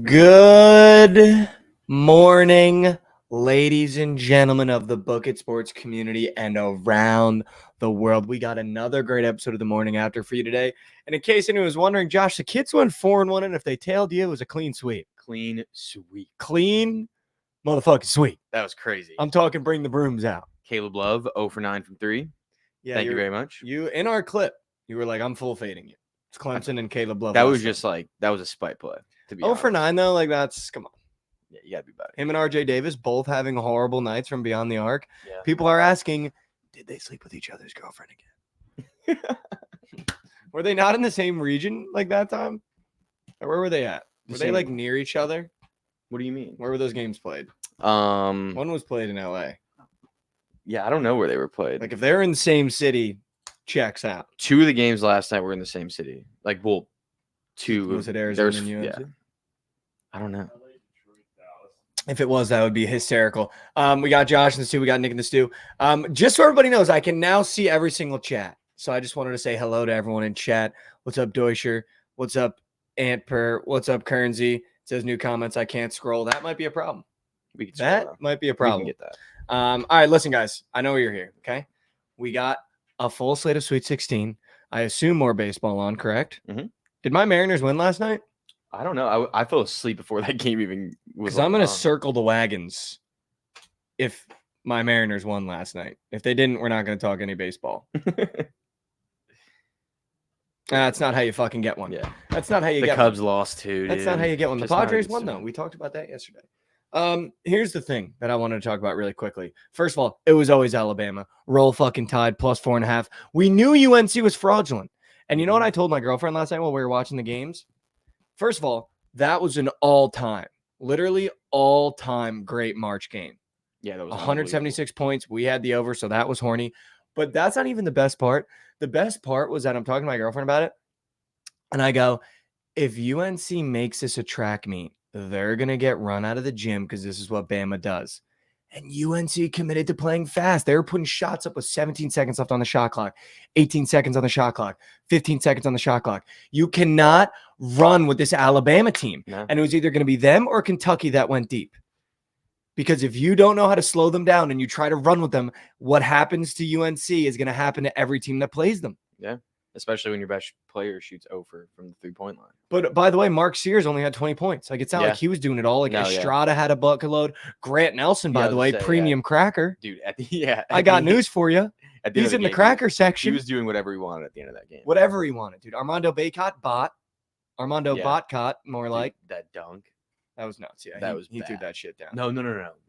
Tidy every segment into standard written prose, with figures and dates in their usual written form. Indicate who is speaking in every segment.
Speaker 1: Good morning, ladies and gentlemen of the Bookit Sports community and around the world. We got another great episode of the Morning After for you today. And in case anyone was wondering, Josh, the kids went 4-1, and if they tailed you, it was a clean sweep.
Speaker 2: Clean sweep.
Speaker 1: Clean motherfucking sweep.
Speaker 2: That was crazy.
Speaker 1: I'm talking bring the brooms out.
Speaker 2: Caleb Love, 0 for 9 from 3.
Speaker 1: Yeah,
Speaker 2: Thank you very much.
Speaker 1: You, in our clip, you were like, I'm full fading you. It's Clemson and Caleb Love.
Speaker 2: That was just like, that was a spite play, to be honest.
Speaker 1: 0 for 9, though, like that's, come on.
Speaker 2: Yeah, you got to be better.
Speaker 1: Him and RJ Davis both having horrible nights from beyond the arc.
Speaker 2: Yeah.
Speaker 1: People are asking, did they sleep with each other's girlfriend again? Were they not in the same region like that time? Or where were they at? Were they like near each other?
Speaker 2: What do you mean?
Speaker 1: Where were those games played?
Speaker 2: One
Speaker 1: One was played in LA.
Speaker 2: Yeah, I don't know where they were played.
Speaker 1: Like if they're in the same city, checks out.
Speaker 2: 2 of the games last night were in the same city. Like, well, 2.
Speaker 1: Was it Arizona and UNC?
Speaker 2: Yeah. I don't know.
Speaker 1: If it was, that would be hysterical. We got Josh in the stew. We got Nick in the stew. Just so everybody knows, I can now see every single chat. So I just wanted to say hello to everyone in chat. What's up, Deutscher? What's up, Antper? What's up, Kernsey? It says new comments. I can't scroll. That might be a problem. Might be a problem.
Speaker 2: We can get that.
Speaker 1: All right, listen, guys. I know you're here. Okay, we got a full slate of Sweet 16. I assume more baseball on. Correct?
Speaker 2: Mm-hmm.
Speaker 1: Did my Mariners win last night?
Speaker 2: I don't know. I fell asleep before that game even was.
Speaker 1: Because I'm gonna circle the wagons. If my Mariners won last night, if they didn't, we're not gonna talk any baseball. That's not how you fucking get one.
Speaker 2: Yeah,
Speaker 1: that's not how you get.
Speaker 2: The Cubs lost too.
Speaker 1: That's not how you get one. The Padres won though. We talked about that yesterday. Here's the thing that I wanted to talk about really quickly. First of all, it was always Alabama. Roll fucking Tide plus 4.5. We knew UNC was fraudulent. And you know what I told my girlfriend last night while we were watching the games? First of all, that was an all-time, literally all-time great March game.
Speaker 2: Yeah, that was
Speaker 1: 176 points. We had the over, so that was horny. But that's not even the best part. The best part was that I'm talking to my girlfriend about it, and I go, if UNC makes this a track meet, they're going to get run out of the gym because this is what Bama does. And UNC committed to playing fast. They were putting shots up with 17 seconds left on the shot clock, 18 seconds on the shot clock, 15 seconds on the shot clock. You cannot run with this Alabama team.
Speaker 2: No.
Speaker 1: And it was either going to be them or Kentucky that went deep. Because if you don't know how to slow them down and you try to run with them, what happens to UNC is going to happen to every team that plays them.
Speaker 2: Yeah. Especially when your best player shoots over from the 3-point line.
Speaker 1: But by the way, Mark Sears only had 20 points. Like it's not like he was doing it all. Like Estrada had a bucket load. Grant Nelson, by the way, premium cracker.
Speaker 2: Dude,
Speaker 1: I got news for you. He's in the cracker section.
Speaker 2: He was doing whatever he wanted at the end of that game.
Speaker 1: Whatever he wanted, dude. Armando Botcott, more like.
Speaker 2: That dunk.
Speaker 1: That was nuts. Yeah, he threw that shit down.
Speaker 2: No.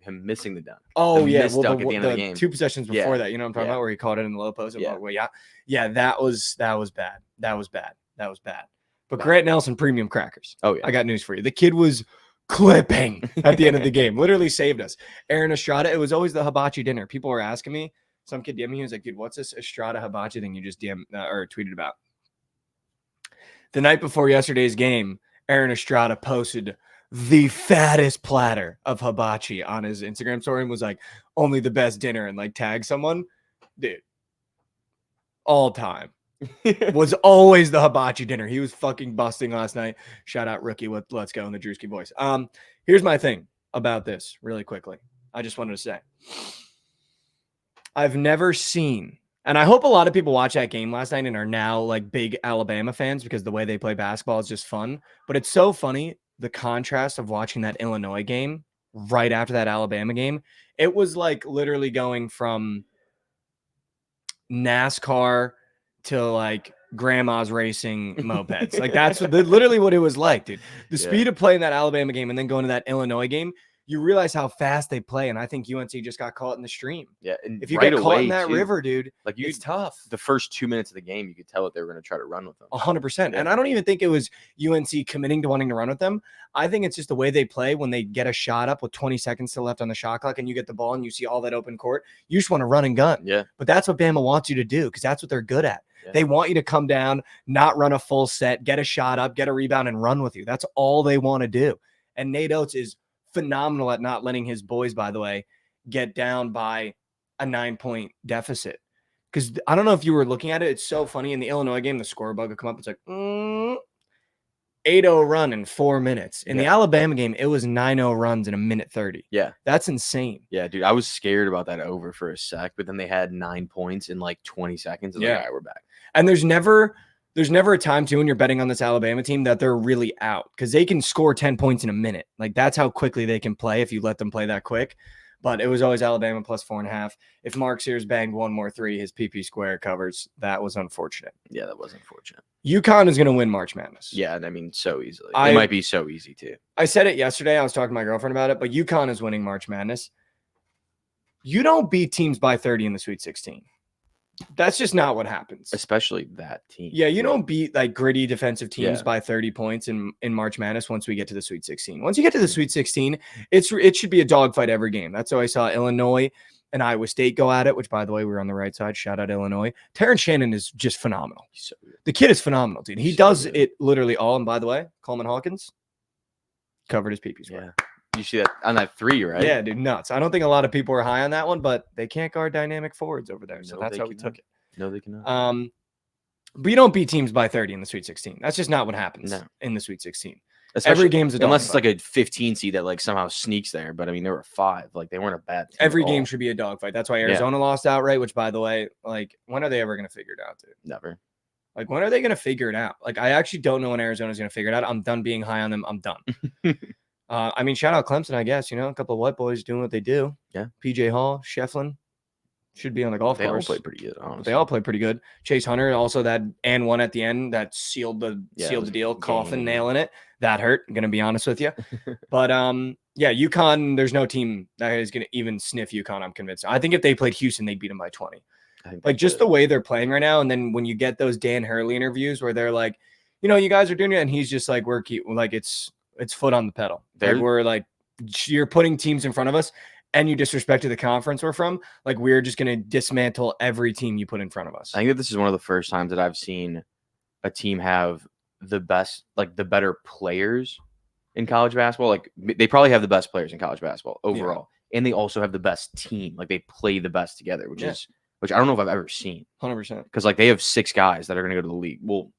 Speaker 2: Him missing the dunk.
Speaker 1: Oh, yeah.
Speaker 2: Well, dunk at the end of the game.
Speaker 1: 2 possessions before that, you know what I'm talking about, where he caught it in the low post. Yeah, that was bad. That was bad. But Grant Nelson, premium crackers.
Speaker 2: Oh, yeah.
Speaker 1: I got news for you. The kid was clipping at the end of the game. Literally saved us. Aaron Estrada, it was always the hibachi dinner. People were asking me. Some kid DM'd me. He was like, dude, what's this Estrada hibachi thing you just or tweeted about? The night before yesterday's game, Aaron Estrada posted the fattest platter of hibachi on his Instagram story and was like, only the best dinner, and like tag someone. Dude, all time was always the hibachi dinner. He was fucking busting last night. Shout out rookie with Let's Go in the Drewski voice. Here's my thing about this really quickly. I just wanted to say, I've never seen, and I hope a lot of people watch that game last night and are now like big Alabama fans because the way they play basketball is just fun. But it's so funny, the contrast of watching that Illinois game right after that Alabama game. It was like literally going from NASCAR to like grandma's racing mopeds. Like that's literally what it was like, dude. The speed of playing that Alabama game and then going to that Illinois game, you realize how fast they play. And I think UNC just got caught in the stream.
Speaker 2: Yeah. And
Speaker 1: if you get caught in that river, dude, like it's tough.
Speaker 2: The first 2 minutes of the game, you could tell that they were going to try to run with them.
Speaker 1: 100%. Yeah. And I don't even think it was UNC committing to wanting to run with them. I think it's just the way they play when they get a shot up with 20 seconds still left on the shot clock and you get the ball and you see all that open court. You just want to run and gun.
Speaker 2: Yeah.
Speaker 1: But that's what Bama wants you to do because that's what they're good at. Yeah. They want you to come down, not run a full set, get a shot up, get a rebound, and run with you. That's all they want to do. And Nate Oates is phenomenal at not letting his boys, by the way, get down by a 9-point deficit. Because I don't know if you were looking at it. It's so funny. In the Illinois game, the score bug would come up. It's like, 8-0 run in 4 minutes. In the
Speaker 2: Yeah.
Speaker 1: Alabama game, it was 9-0 runs in a minute 30.
Speaker 2: Yeah.
Speaker 1: That's insane.
Speaker 2: Yeah, dude. I was scared about that over for a sec, but then they had 9 points in like 20 seconds. I was
Speaker 1: Yeah.
Speaker 2: like, all right, we're back.
Speaker 1: And there's never a time too when you're betting on this Alabama team that they're really out because they can score 10 points in a minute. Like that's how quickly they can play if you let them play that quick. But it was always Alabama plus 4.5. If Mark Sears banged one more three, his PP square covers. That was unfortunate.
Speaker 2: Yeah, that was unfortunate.
Speaker 1: UConn is going to win March Madness.
Speaker 2: Yeah, and I mean, so easily. It might be so easy too.
Speaker 1: I said it yesterday. I was talking to my girlfriend about it, but UConn is winning March Madness. You don't beat teams by 30 in the Sweet 16. That's just not what happens.
Speaker 2: Especially that team.
Speaker 1: Yeah, you don't beat like gritty defensive teams by 30 points in March Madness once we get to the Sweet 16. Once you get to the Sweet 16, it should be a dogfight every game. That's how I saw Illinois and Iowa State go at it, which, by the way, we were on the right side. Shout out Illinois. Terrence Shannon is just phenomenal.
Speaker 2: So
Speaker 1: the kid is phenomenal, dude. He does it literally all. And by the way, Coleman Hawkins covered his PP square.
Speaker 2: Yeah. You see that on that 3, right?
Speaker 1: Yeah, dude, nuts. I don't think a lot of people are high on that one, but they can't guard dynamic forwards over there. So that's how we took it.
Speaker 2: No, they cannot.
Speaker 1: But you don't beat teams by 30 in the Sweet 16. That's just not what happens in the Sweet 16.
Speaker 2: Especially,
Speaker 1: every game's a dogfight.
Speaker 2: Unless it's like a 15 seed that like somehow sneaks there. But I mean, there were 5. Like they weren't a bad team.
Speaker 1: Every game should be a dogfight. That's why Arizona lost outright, which, by the way, like, when are they ever going to figure it out, dude?
Speaker 2: Never.
Speaker 1: Like, when are they going to figure it out? Like, I actually don't know when Arizona's going to figure it out. I'm done being high on them. I'm done. I mean, shout out Clemson, I guess. You know, a couple of white boys doing what they do.
Speaker 2: Yeah.
Speaker 1: PJ Hall, Shefflin should be on the golf course.
Speaker 2: They all play pretty good, honestly.
Speaker 1: They all play pretty good. Chase Hunter, also that and one at the end that sealed the deal. Coffin nailing it. That hurt. I'm gonna be honest with you. But yeah, UConn. There's no team that is gonna even sniff UConn. I'm convinced. I think if they played Houston, they'd beat them by 20. Like just the way they're playing right now. And then when you get those Dan Hurley interviews where they're like, you know, you guys are doing it, and he's just like, it's foot on the pedal. Like we're like, you're putting teams in front of us, and you disrespected the conference we're from. Like we're just gonna dismantle every team you put in front of us.
Speaker 2: I think that this is one of the first times that I've seen a team have the best, like the better players in college basketball. Like they probably have the best players in college basketball overall, and they also have the best team. Like they play the best together, which I don't know if I've ever seen.
Speaker 1: 100%.
Speaker 2: Because like they have 6 guys that are gonna go to the league. Well,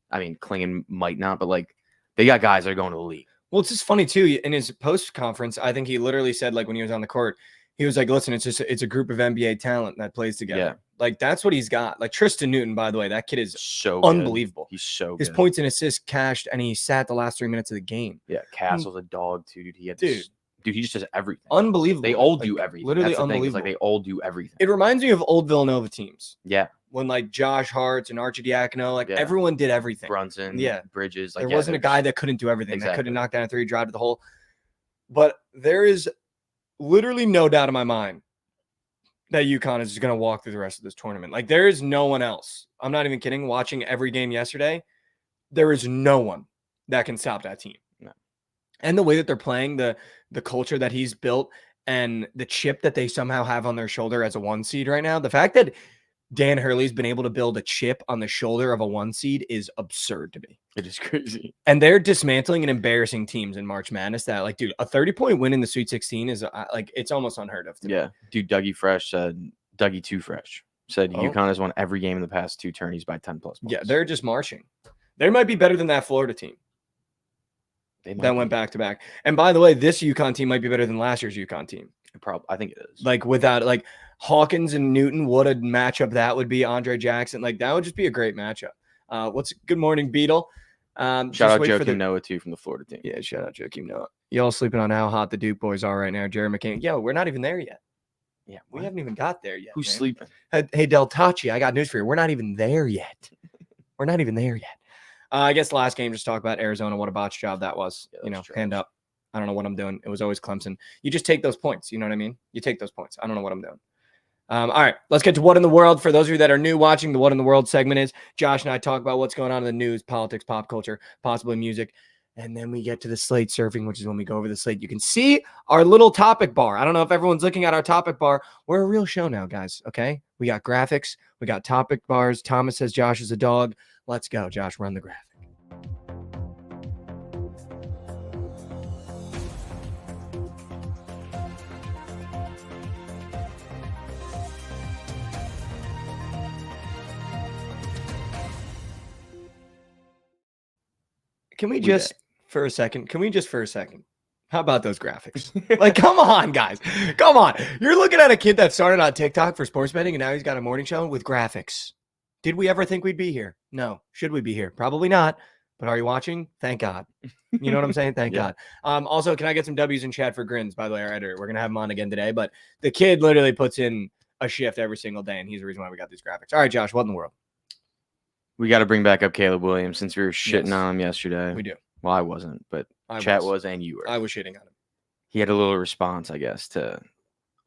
Speaker 2: I mean, Klingon might not, but like they got guys that are going to the league.
Speaker 1: Well, it's just funny too. In his post conference, I think he literally said, like when he was on the court, he was like, "Listen, it's a group of NBA talent that plays together."
Speaker 2: Yeah.
Speaker 1: Like that's what he's got. Like Tristan Newton, by the way, that kid is
Speaker 2: so
Speaker 1: unbelievable.
Speaker 2: He's so
Speaker 1: his
Speaker 2: good.
Speaker 1: Points and assists cashed, and he sat the last 3 minutes of the game.
Speaker 2: Yeah, Castle's a dog too, dude. Dude, he just does everything.
Speaker 1: Unbelievable.
Speaker 2: They all do everything.
Speaker 1: Literally
Speaker 2: That's the
Speaker 1: unbelievable.
Speaker 2: Thing. It's like they all do everything.
Speaker 1: It reminds me of old Villanova teams.
Speaker 2: Yeah.
Speaker 1: When like Josh Hart's and Archie Diacono, like everyone did everything.
Speaker 2: Brunson, Bridges.
Speaker 1: Like, there wasn't a guy that couldn't do everything. That couldn't knock down a 3, drive to the hole. But there is literally no doubt in my mind that UConn is just going to walk through the rest of this tournament. Like there is no one else. I'm not even kidding. Watching every game yesterday, there is no one that can stop that team.
Speaker 2: No.
Speaker 1: And the way that they're playing, the culture that he's built, and the chip that they somehow have on their shoulder as a 1 seed right now. The fact that Dan Hurley's been able to build a chip on the shoulder of a 1 seed is absurd to me.
Speaker 2: It is crazy.
Speaker 1: And they're dismantling and embarrassing teams in March Madness that, like, dude, a 30-point win in the Sweet 16 is like, it's almost unheard of.
Speaker 2: Yeah. Dude, Dougie Fresh said, Dougie Too Fresh said UConn has won every game in the past 2 tourneys by 10+ points.
Speaker 1: Yeah, they're just marching. They might be better than that Florida team that went back to back. And by the way, this UConn team might be better than last year's UConn team.
Speaker 2: I think it is.
Speaker 1: Like without like Hawkins and Newton, what a matchup that would be. Andre Jackson, like that would just be a great matchup. Good morning, Beetle.
Speaker 2: Shout out Joakim Noah too from the Florida team.
Speaker 1: Yeah, shout out Joakim Noah. Y'all sleeping on how hot the Duke boys are right now. Jared McCain. Yo, we're not even there yet.
Speaker 2: Yeah,
Speaker 1: we haven't even got there yet.
Speaker 2: Who's
Speaker 1: man.
Speaker 2: sleeping?
Speaker 1: Hey, Del Tachi, I got news for you. We're not even there yet. We're not even there yet. I guess the last game, just talk about Arizona. What a botch job that was. Hand up. I don't know what I'm doing. It was always Clemson. You just take those points. You know what I mean? You take those points. I don't know what I'm doing. All right, let's get to What in the World. For those of you that are new watching, the What in the World segment is Josh and I talk about what's going on in the news, politics, pop culture, possibly music. And then we get to the slate surfing, which is when we go over the slate. You can see our little topic bar. I don't know if everyone's looking at our topic bar. We're a real show now, guys. Okay? We got graphics. We got topic bars. Thomas says Josh is a dog. Let's go, Josh. Run the graphic. Can we
Speaker 2: Weekday.
Speaker 1: just for a second? How about those graphics? Like, come on, guys. Come on. You're looking at a kid that started on TikTok for sports betting and now he's got a morning show with graphics. Did we ever think we'd be here? No. Should we be here? Probably not. But are you watching? Thank God. You know what I'm saying? Thank
Speaker 2: Yeah.
Speaker 1: God. Also, can I get some W's in chat for Grins, by the way, our editor? We're going to have him on again today. But the kid literally puts in a shift every single day, and he's the reason why we got these graphics. All right, Josh, what in the world?
Speaker 2: We got to bring back up Caleb Williams since we were shitting
Speaker 1: Yes.
Speaker 2: on him yesterday.
Speaker 1: We do.
Speaker 2: Well, I wasn't, but chat was, and you were.
Speaker 1: I was shitting on him.
Speaker 2: He had a little response, I guess, to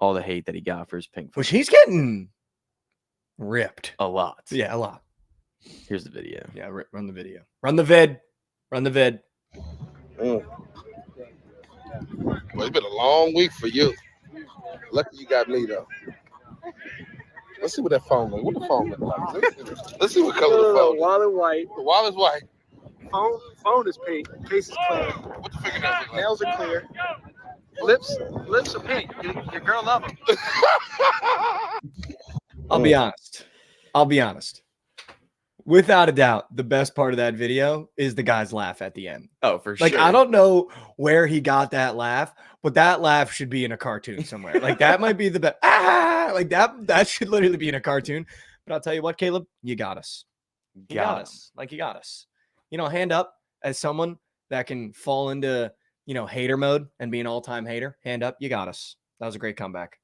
Speaker 2: all the hate that he got for his pink phone.
Speaker 1: Which he's getting ripped.
Speaker 2: A lot.
Speaker 1: Yeah, a lot.
Speaker 2: Here's the video.
Speaker 1: Yeah, run the video. Run the vid. Run the vid.
Speaker 3: Well, it's been a long week for you. Lucky you got me, though. Let's see what that phone looks like. What the phone look like? Let's see what color the phone is.
Speaker 4: Wallet white.
Speaker 3: The wallet's white.
Speaker 4: Phone is pink. Case is clear.
Speaker 3: What the fingernails look like?
Speaker 4: Nails are clear. Lips are pink. Your girl love them.
Speaker 1: I'll be honest. Without a doubt, the best part of that video is the guy's laugh at the end.
Speaker 2: Oh, for
Speaker 1: Like,
Speaker 2: sure.
Speaker 1: I don't know where he got that laugh, but that laugh should be in a cartoon somewhere. Like, that might be the best. Like that should literally be in a cartoon. But I'll tell you what, Caleb, you got us. You got us. Like, you got us. You know, hand up as someone that can fall into, hater mode and be an all-time hater. Hand up, you got us. That was a great comeback.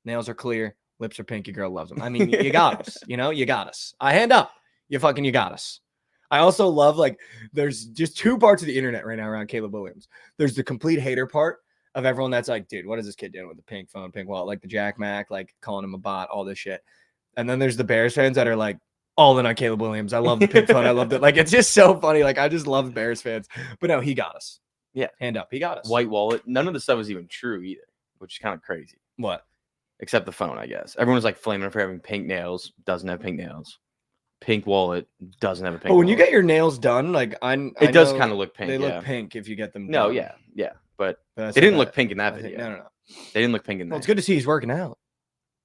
Speaker 1: Nails are clear. Lips are pink. Your girl loves them. I mean, you got us. You got us. I hand up. You got us. I also love, like, there's just two parts of the internet right now around Caleb Williams. There's the complete hater part of everyone that's like, dude, what is this kid doing with the pink phone, pink wallet, like the Jack Mac, like calling him a bot, all this shit. And then there's the Bears fans that are like, all in on Caleb Williams. I love the pink phone. I loved it. Like, it's just so funny. Like, I just love Bears fans. But no, he got us.
Speaker 2: Yeah.
Speaker 1: Hand up. He got us.
Speaker 2: White wallet. None of the stuff was even true either, which is kind of crazy.
Speaker 1: What?
Speaker 2: Except the phone, I guess. Everyone was like flaming for having pink nails. Doesn't have pink nails. Pink wallet. Doesn't have a pink
Speaker 1: But when you
Speaker 2: wallet.
Speaker 1: get your nails done, like,
Speaker 2: it does kind of look pink.
Speaker 1: They
Speaker 2: yeah.
Speaker 1: look pink if you get them
Speaker 2: No,
Speaker 1: done.
Speaker 2: yeah. But
Speaker 1: But
Speaker 2: they didn't look pink in that
Speaker 1: I think-
Speaker 2: video.
Speaker 1: No.
Speaker 2: They didn't look pink in that.
Speaker 1: Well, it's good to see he's working out.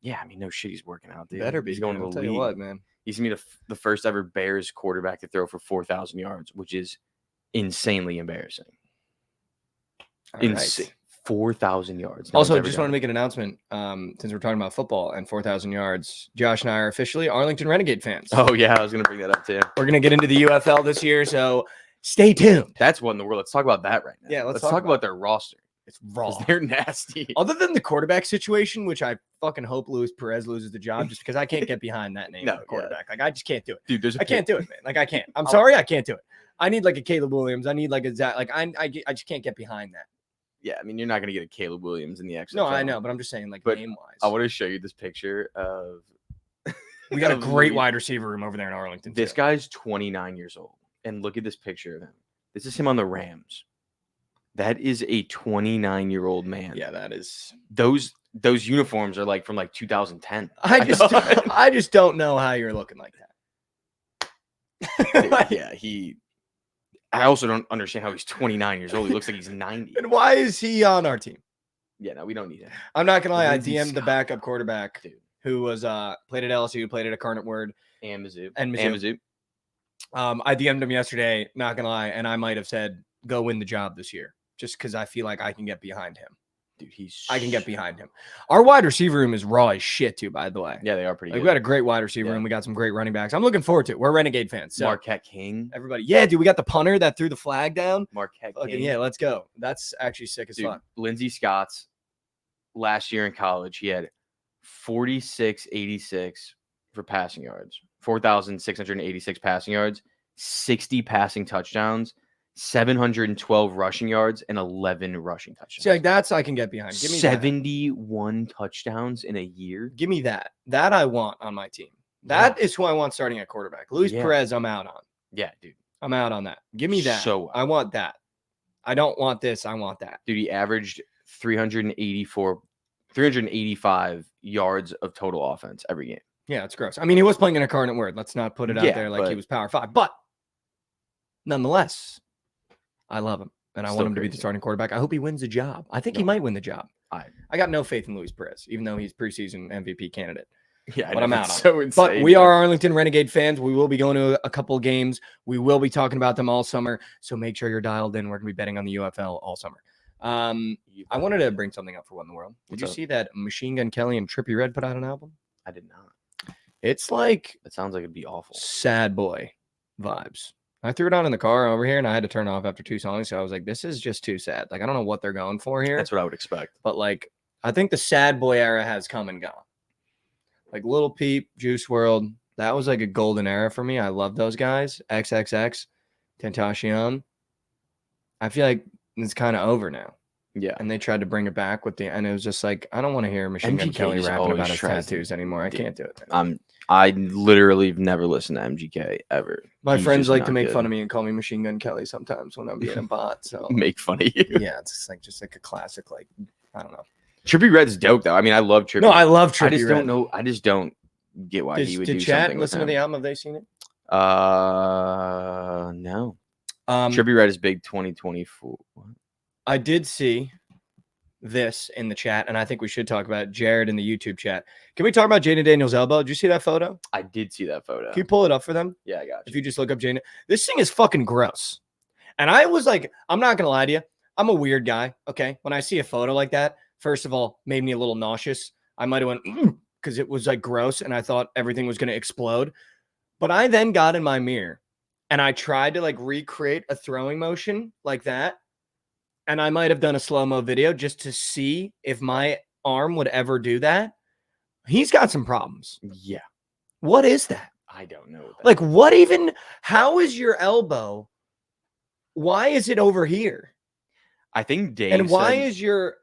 Speaker 2: Yeah, I mean, no shit, he's working out, dude.
Speaker 1: Better be.
Speaker 2: He's going
Speaker 1: man.
Speaker 2: to
Speaker 1: I'll
Speaker 2: the
Speaker 1: tell
Speaker 2: league.
Speaker 1: you what, man.
Speaker 2: He's gonna be the first ever Bears quarterback to throw for 4,000 yards, which is insanely embarrassing.
Speaker 1: All
Speaker 2: Insane.
Speaker 1: right.
Speaker 2: 4,000 yards.
Speaker 1: Also, just want to make an announcement. Since we're talking about football and 4,000 yards, Josh and I are officially Arlington Renegade fans.
Speaker 2: Oh yeah, I was gonna bring that up too.
Speaker 1: We're gonna get into the UFL this year, so stay tuned.
Speaker 2: That's what in the world. Let's talk about that right now.
Speaker 1: Yeah, let's
Speaker 2: let's
Speaker 1: talk
Speaker 2: talk
Speaker 1: about
Speaker 2: about their roster.
Speaker 1: It's raw.
Speaker 2: 'Cause they're nasty.
Speaker 1: Other than the quarterback situation, which I fucking hope Luis Perez loses the job, just because I can't get behind that name
Speaker 2: No,
Speaker 1: of the quarterback. Like, I just can't do it.
Speaker 2: Dude, there's
Speaker 1: I can't do it, man. Like, I can't. I'm sorry, I can't do it. I need like a Caleb Williams. I need like a Zach. Like, I just can't get behind that.
Speaker 2: Yeah, I mean, you're not gonna get a Caleb Williams in the XFL.
Speaker 1: No, I know, but I'm just saying, like,
Speaker 2: But
Speaker 1: name wise.
Speaker 2: I want to show you this picture of.
Speaker 1: We got a
Speaker 2: of
Speaker 1: great
Speaker 2: Luis.
Speaker 1: wide receiver room over there in Arlington.
Speaker 2: This
Speaker 1: too.
Speaker 2: guy's 29 years old, and look at this picture of him. This is him on the Rams. That is a 29-year-old man.
Speaker 1: Yeah, that is.
Speaker 2: Those uniforms are like from like 2010.
Speaker 1: I just don't know how you're looking like that.
Speaker 2: Yeah, I also don't understand how he's 29 years old. He looks like he's 90.
Speaker 1: And why is he on our team?
Speaker 2: Yeah, no, we don't need him.
Speaker 1: I'm not gonna lie. I
Speaker 2: Lindsey
Speaker 1: DM'd the
Speaker 2: Scott.
Speaker 1: backup quarterback
Speaker 2: Dude.
Speaker 1: who was played at LSU, played at Incarnate Word.
Speaker 2: And Mizzou.
Speaker 1: And Mizzou.
Speaker 2: And Mizzou.
Speaker 1: I DM'd him yesterday. Not gonna lie, and I might have said, "Go win the job this year," just because I feel like I can get behind him.
Speaker 2: Dude,
Speaker 1: I can get behind him. Our wide receiver room is raw as shit too. By the way,
Speaker 2: Yeah, they are pretty
Speaker 1: like,
Speaker 2: good.
Speaker 1: we got a great wide receiver
Speaker 2: Yeah.
Speaker 1: room. We got some great running backs. I'm looking forward to it. We're Renegade fans. So
Speaker 2: Marquette King.
Speaker 1: everybody, yeah, dude, we got the punter that threw the flag down.
Speaker 2: Marquette
Speaker 1: Okay,
Speaker 2: King.
Speaker 1: yeah, let's go. That's actually sick as
Speaker 2: Dude,
Speaker 1: fuck.
Speaker 2: Lindsey Scott's last year in college, he had 46.86 for passing yards, 4,686 passing yards, 60 passing touchdowns, 712 rushing yards, and 11 rushing touchdowns.
Speaker 1: See, like, that's I can get behind. Give me
Speaker 2: 71 touchdowns in a year.
Speaker 1: Give me that. That I want on my team. That is who I want starting at quarterback. Luis
Speaker 2: Yeah.
Speaker 1: Perez, I'm out on.
Speaker 2: Yeah, dude.
Speaker 1: I'm out on that. Give me that.
Speaker 2: So
Speaker 1: I want that. I don't want this. I want that.
Speaker 2: Dude, he averaged 385 yards of total offense every game.
Speaker 1: Yeah, it's gross. I mean, he was playing in Incarnate Word. Let's not put it out
Speaker 2: Yeah,
Speaker 1: there like he
Speaker 2: but-
Speaker 1: was Power 5. But nonetheless, I love him. And I
Speaker 2: Still
Speaker 1: want him to be the
Speaker 2: crazy.
Speaker 1: starting quarterback. I hope he wins the job. I think he
Speaker 2: No.
Speaker 1: might win the job.
Speaker 2: I-
Speaker 1: I got no faith in Luis Perez, even though he's preseason MVP candidate.
Speaker 2: Yeah, I
Speaker 1: but
Speaker 2: know,
Speaker 1: I'm out
Speaker 2: it's
Speaker 1: on
Speaker 2: so
Speaker 1: it.
Speaker 2: insane.
Speaker 1: But we
Speaker 2: man.
Speaker 1: are Arlington Renegade fans. We will be going to a couple games. We will be talking about them all summer. So make sure you're dialed in. We're going to be betting on the UFL all summer. I wanted to bring something up for What in the World. Did
Speaker 2: What's
Speaker 1: you
Speaker 2: up?
Speaker 1: see that Machine Gun Kelly and Trippie Redd put out an album?
Speaker 2: I did not.
Speaker 1: It's like
Speaker 2: That sounds like it'd be awful.
Speaker 1: sad boy vibes. I threw it on in the car over here and I had to turn it off after 2 songs. So I was like, this is just too sad. Like, I don't know what they're going for here.
Speaker 2: That's what I would expect.
Speaker 1: But like, I think the sad boy era has come and gone. Like Lil Peep, Juice World, that was like a golden era for me. I love those guys. XXX, Tentacion. I feel like it's kind of over now.
Speaker 2: Yeah.
Speaker 1: And they tried to bring it back and it was just like, I don't want to hear Machine Gun
Speaker 2: MGK
Speaker 1: Kelly
Speaker 2: just
Speaker 1: rapping
Speaker 2: always
Speaker 1: about his
Speaker 2: tries to-
Speaker 1: tattoos anymore. I
Speaker 2: Dude,
Speaker 1: can't do it.
Speaker 2: I literally have never listened to MGK ever.
Speaker 1: My
Speaker 2: He's
Speaker 1: friends
Speaker 2: just
Speaker 1: like to
Speaker 2: not
Speaker 1: make
Speaker 2: good.
Speaker 1: fun of me and call me Machine Gun Kelly sometimes when I'm being a bot. So
Speaker 2: Make fun of you.
Speaker 1: yeah, it's just like a classic. Like, I don't know.
Speaker 2: Trippie Redd's dope though. I mean, I love Trippie.
Speaker 1: No, I love Trippie
Speaker 2: I just
Speaker 1: Redd.
Speaker 2: don't know. I just don't get why he would
Speaker 1: Did
Speaker 2: do
Speaker 1: chat
Speaker 2: something.
Speaker 1: listen to
Speaker 2: with
Speaker 1: the
Speaker 2: him.
Speaker 1: album? Have they seen it?
Speaker 2: No. Trippie Redd is big 2024. What?
Speaker 1: I did see this in the chat, and I think we should talk about it. Jared in the YouTube chat. Can we talk about Jaden Daniels' elbow? Did you see that photo?
Speaker 2: I did see that photo.
Speaker 1: Can you pull it up for them?
Speaker 2: Yeah, I got
Speaker 1: If
Speaker 2: you.
Speaker 1: you just look up Jaden, this thing is fucking gross. And I was like, I'm not gonna lie to you. I'm a weird guy. Okay. When I see a photo like that, first of all, made me a little nauseous. I might have went because it was like gross and I thought everything was gonna explode. But I then got in my mirror and I tried to like recreate a throwing motion like that. And I might have done a slow-mo video just to see if my arm would ever do that. He's got some problems.
Speaker 2: Yeah,
Speaker 1: What is that?
Speaker 2: I don't know. What that
Speaker 1: Like,
Speaker 2: is.
Speaker 1: what even? How is your elbow? Why is it over here?
Speaker 2: I think Dave
Speaker 1: And why
Speaker 2: said-
Speaker 1: is your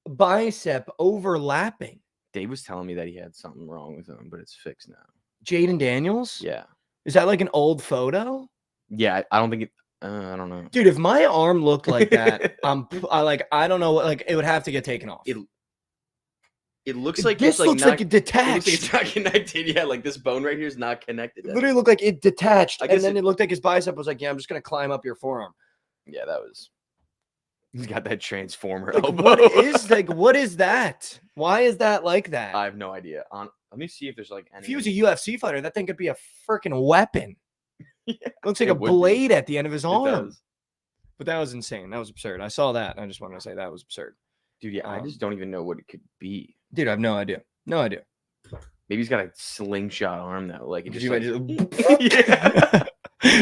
Speaker 1: bicep overlapping?
Speaker 2: Dave was telling me that he had something wrong with him, but it's fixed now.
Speaker 1: Jaden Daniels?
Speaker 2: Yeah,
Speaker 1: Is that like an old photo?
Speaker 2: yeah. I don't think it. I don't know.
Speaker 1: Dude, if my arm looked like that, I don't know what, like, it would have to get taken off.
Speaker 2: It looks like
Speaker 1: This
Speaker 2: it's like
Speaker 1: looks
Speaker 2: not,
Speaker 1: like it
Speaker 2: it looks
Speaker 1: detached.
Speaker 2: like it's not connected. Yeah, like this bone right here is not connected.
Speaker 1: It literally looked like it detached.
Speaker 2: I
Speaker 1: And
Speaker 2: guess
Speaker 1: then it looked like his bicep was like, yeah, I'm just going to climb up your forearm.
Speaker 2: Yeah, that was. He's got that transformer
Speaker 1: Like,
Speaker 2: elbow.
Speaker 1: what is that? Why is that like that?
Speaker 2: I have no idea. Let me see if there's like any.
Speaker 1: If he was a UFC fighter, that thing could be a freaking weapon.
Speaker 2: Yeah,
Speaker 1: It looks like
Speaker 2: it
Speaker 1: a
Speaker 2: would be.
Speaker 1: blade at the end of his
Speaker 2: It
Speaker 1: arm.
Speaker 2: does.
Speaker 1: But that was insane. That was absurd. I saw that. And I just wanted to say that was absurd.
Speaker 2: Dude, yeah, I just don't even know what it could be.
Speaker 1: Dude, I have no idea. No idea.
Speaker 2: Maybe he's got a slingshot arm though. Like it
Speaker 1: Could
Speaker 2: just
Speaker 1: you
Speaker 2: like,
Speaker 1: imagine-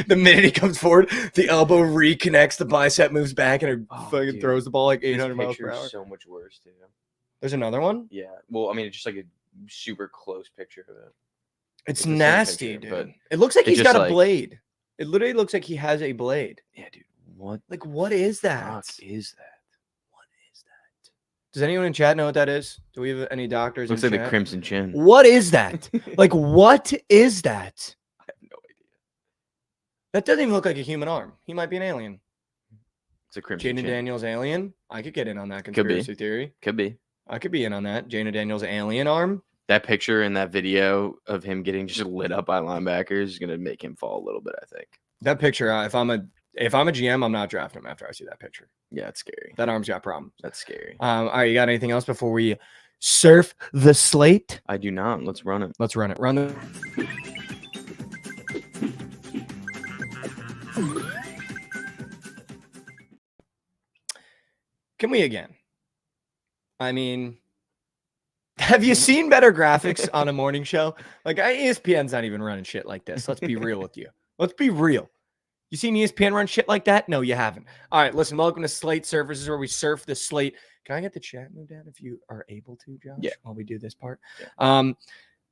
Speaker 1: the minute he comes forward, the elbow reconnects, the bicep moves back, and it
Speaker 2: Oh,
Speaker 1: fucking
Speaker 2: dude.
Speaker 1: throws the ball like
Speaker 2: this
Speaker 1: 800 miles per
Speaker 2: picture
Speaker 1: hour.
Speaker 2: is so much worse too.
Speaker 1: There's another one.
Speaker 2: Yeah. Well, I mean, it's just like a super close picture of it.
Speaker 1: It's
Speaker 2: It's the same
Speaker 1: nasty,
Speaker 2: picture,
Speaker 1: dude.
Speaker 2: but
Speaker 1: It looks like
Speaker 2: it's
Speaker 1: he's got
Speaker 2: just
Speaker 1: a
Speaker 2: like-
Speaker 1: blade. It literally looks like he has a blade.
Speaker 2: Yeah, dude. What
Speaker 1: Like, what is
Speaker 2: the
Speaker 1: that?
Speaker 2: fuck is that?
Speaker 1: What is that? Does anyone in chat know what that is? Do we have any doctors?
Speaker 2: Looks
Speaker 1: in
Speaker 2: like the
Speaker 1: chat?
Speaker 2: crimson chin.
Speaker 1: What is that? Like, what is that?
Speaker 2: I have no idea.
Speaker 1: That doesn't even look like a human arm. He might be an alien.
Speaker 2: It's a crimson
Speaker 1: Jaden
Speaker 2: chin.
Speaker 1: Daniels alien. I could get in on that
Speaker 2: Could be.
Speaker 1: conspiracy theory.
Speaker 2: Could be.
Speaker 1: I could be in on that. Jaden Daniels alien arm.
Speaker 2: That picture and that video of him getting just lit up by linebackers is gonna make him fall a little bit. I think.
Speaker 1: That picture. If I'm a GM, I'm not drafting him after I see that picture.
Speaker 2: Yeah, it's scary.
Speaker 1: That arm's got problems.
Speaker 2: That's scary.
Speaker 1: All right, you got anything else before we surf the slate?
Speaker 2: I do not. Let's run it.
Speaker 1: Let's run it. Run the. Can we again? I mean, have you seen better graphics on a morning show? Like, ESPN's not even running shit like this. Let's be real with you. Let's be real. You seen ESPN run shit like that? No, you haven't. All right, listen, welcome to Slate Surfaces, where we surf the slate. Can I get the chat moved down if you are able to, Josh,
Speaker 2: Yeah.
Speaker 1: while we do this part?
Speaker 2: Yeah.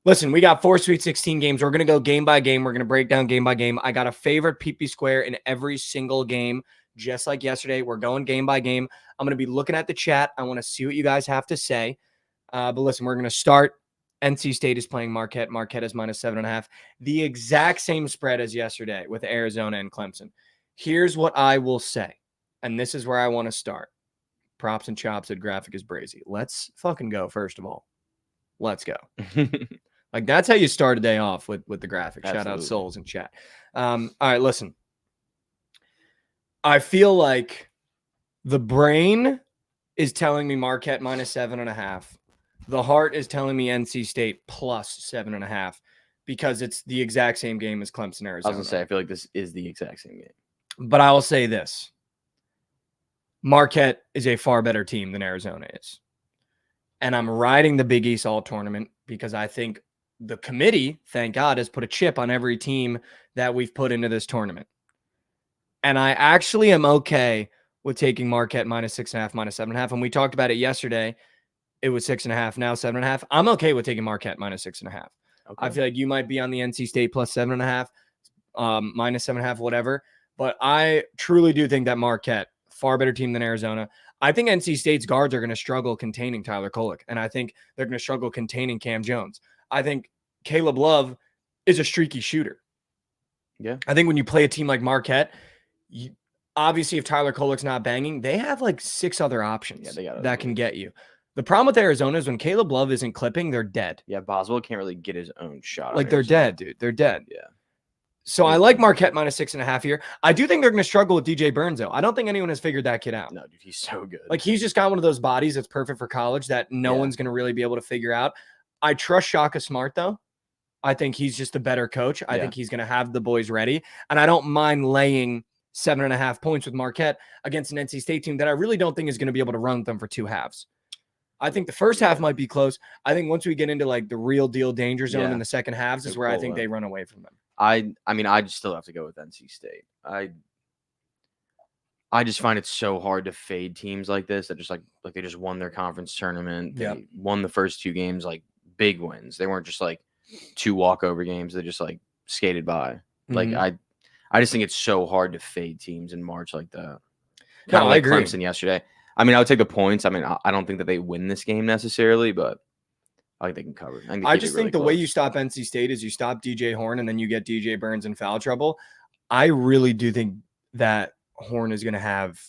Speaker 1: Listen, we got 4 Sweet 16 games. We're going to go game by game. We're going to break down game by game. I got a favorite PP square in every single game, just like yesterday. We're going game by game. I'm going to be looking at the chat. I want to see what you guys have to say. But listen, we're going to start. NC State is playing Marquette. Marquette is -7.5. The exact same spread as yesterday with Arizona and Clemson. Here's what I will say, and this is where I want to start. Props and chops at Graphic is Brazy. Let's fucking go, first of all. Let's go. Like, that's how you start a day off with the graphic. Shout out
Speaker 2: Absolutely.
Speaker 1: Souls in chat. All right, listen. I feel like the brain is telling me Marquette -7.5. The heart is telling me NC State plus 7.5 because it's the exact same game as Clemson,
Speaker 2: I was
Speaker 1: Arizona.
Speaker 2: gonna say I feel like this is the exact same game.
Speaker 1: But I will say this. Marquette is a far better team than Arizona is. And I'm riding the Big East All Tournament because I think the committee, thank God, has put a chip on every team that we've put into this tournament. And I actually am okay with taking Marquette minus 6.5, minus 7.5. And we talked about it yesterday. It was 6.5, now 7.5. I'm okay with taking Marquette minus 6.5.
Speaker 2: Okay.
Speaker 1: I feel like you might be on the NC State plus 7.5, minus 7.5, whatever. But I truly do think that Marquette, far better team than Arizona. I think NC State's guards are going to struggle containing Tyler Kolek, and I think they're going to struggle containing Cam Jones. I think Caleb Love is a streaky shooter.
Speaker 2: Yeah.
Speaker 1: I think when you play a team like Marquette, obviously if Tyler Kolek's not banging, they have like 6 other options that can get you. The problem with Arizona is when Caleb Love isn't clipping, they're dead.
Speaker 2: Yeah, Boswell can't really get his own shot.
Speaker 1: Like they're dead, dude. They're dead.
Speaker 2: Yeah.
Speaker 1: So I like Marquette minus 6.5 here. I do think they're going to struggle with DJ Burns, though. I don't think anyone has figured that kid out.
Speaker 2: No, dude, he's so good.
Speaker 1: Like he's just got one of those bodies that's perfect for college that no one's going to really be able to figure out. I trust Shaka Smart, though. I think he's just a better coach. I think he's going to have the boys ready. And I don't mind laying 7.5 points with Marquette against an NC State team that I really don't think is going to be able to run with them for 2 halves. I think the first half might be close. I think once we get into like the real deal danger zone in the second halves is where I think they run away from them.
Speaker 2: I mean, I'd still have to go with NC State. I just find it so hard to fade teams like this that just like they just won their conference tournament. They won the first 2 games, like big wins. They weren't just like 2 walkover games. They just like skated by. Like I just think it's so hard to fade teams in March like that. Kind of like Clemson yesterday. I mean, I would take the points. I mean, I don't think that they win this game necessarily, but I think they can cover.
Speaker 1: I just think the way you stop NC State is you stop DJ Horn and then you get DJ Burns in foul trouble. I really do think that Horn is going to have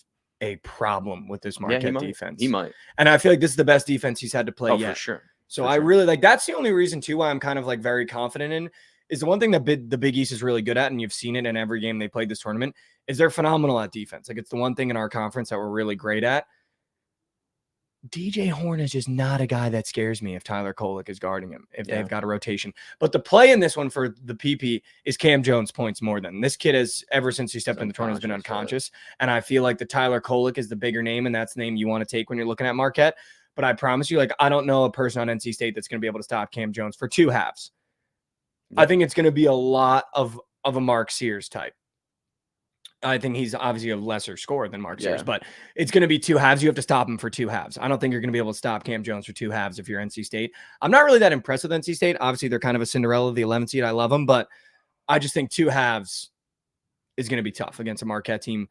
Speaker 1: a problem with this Marquette defense.
Speaker 2: He might.
Speaker 1: And I feel like this is the best defense he's had to play yet.
Speaker 2: For sure.
Speaker 1: So I really like that's the only reason too why I'm kind of like very confident in is the one thing that the Big East is really good at, and you've seen it in every game they played this tournament, is they're phenomenal at defense. Like it's the one thing in our conference that we're really great at. DJ Horn is just not a guy that scares me if Tyler Kolek is guarding him, if they've got a rotation. But the play in this one for the PP is Cam Jones points more than. This kid has, ever since he stepped in the tournament, has been unconscious. And I feel like the Tyler Kolek is the bigger name, and that's the name you want to take when you're looking at Marquette. But I promise you, like, I don't know a person on NC State that's going to be able to stop Cam Jones for 2 halves. Yeah. I think it's going to be a lot of a Mark Sears type. I think he's obviously a lesser scorer than Mark Sears, but it's going to be 2 halves. You have to stop him for 2 halves. I don't think you're going to be able to stop Cam Jones for 2 halves if you're NC State. I'm not really that impressed with NC State. Obviously, they're kind of a Cinderella, the 11th seed. I love them, but I just think 2 halves is going to be tough against a Marquette team.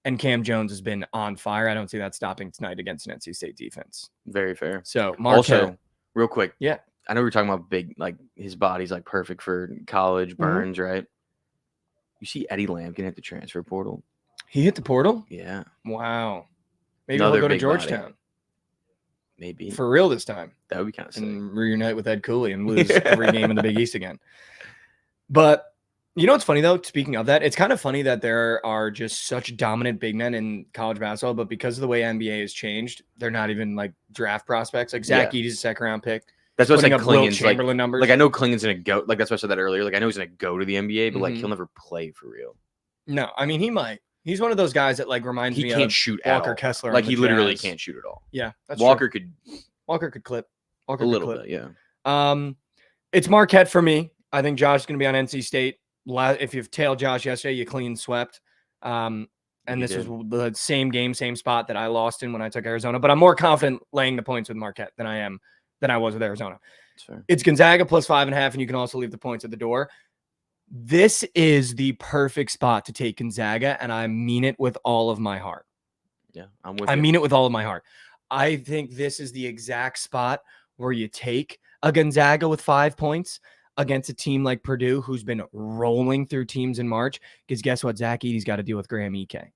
Speaker 1: And Cam Jones has been on fire. I don't see that stopping tonight against an NC State defense.
Speaker 2: Very fair.
Speaker 1: So, Marquette.
Speaker 2: Also, real quick.
Speaker 1: Yeah.
Speaker 2: I know we were talking about big, like his body's like perfect for college, Burns, right? You see Eddie Lampkin hit the transfer portal.
Speaker 1: He hit the portal?
Speaker 2: Yeah.
Speaker 1: Wow. Maybe he'll go to Georgetown.
Speaker 2: Body. Maybe.
Speaker 1: For real this time.
Speaker 2: That would be kind of sick.
Speaker 1: And reunite with Ed Cooley and lose every game in the Big East again. But you know what's funny, though? Speaking of that, it's kind of funny that there are just such dominant big men in college basketball, but because of the way NBA has changed, they're not even like draft prospects. Like Zach Edey's a second-round pick.
Speaker 2: That's what's like Klingon's
Speaker 1: Chamberlain numbers.
Speaker 2: Like I know Klingon's gonna go. Like that's why I said that earlier. Like I know he's gonna go to the NBA, but like he'll never play for real.
Speaker 1: No, I mean he might. He's one of those guys that like reminds me of
Speaker 2: he can't shoot
Speaker 1: Walker
Speaker 2: at all.
Speaker 1: Kessler.
Speaker 2: Like he literally can't shoot at all.
Speaker 1: Yeah, that's
Speaker 2: Walker
Speaker 1: true.
Speaker 2: could.
Speaker 1: Walker could clip. Walker
Speaker 2: a little bit, yeah.
Speaker 1: It's Marquette for me. I think Josh is going to be on NC State. If you've tailed Josh yesterday, you clean swept. And this was the same game, same spot that I lost in when I took Arizona. But I'm more confident laying the points with Marquette than I was with Arizona. It's Gonzaga plus 5.5, and you can also leave the points at the door. This is the perfect spot to take Gonzaga, and I mean it with all of my heart.
Speaker 2: Yeah, I'm with you.
Speaker 1: I mean it with all of my heart. I think this is the exact spot where you take a Gonzaga with 5 points against a team like Purdue, who's been rolling through teams in March, because guess what? Zach Edey's got to deal with Graham Ike.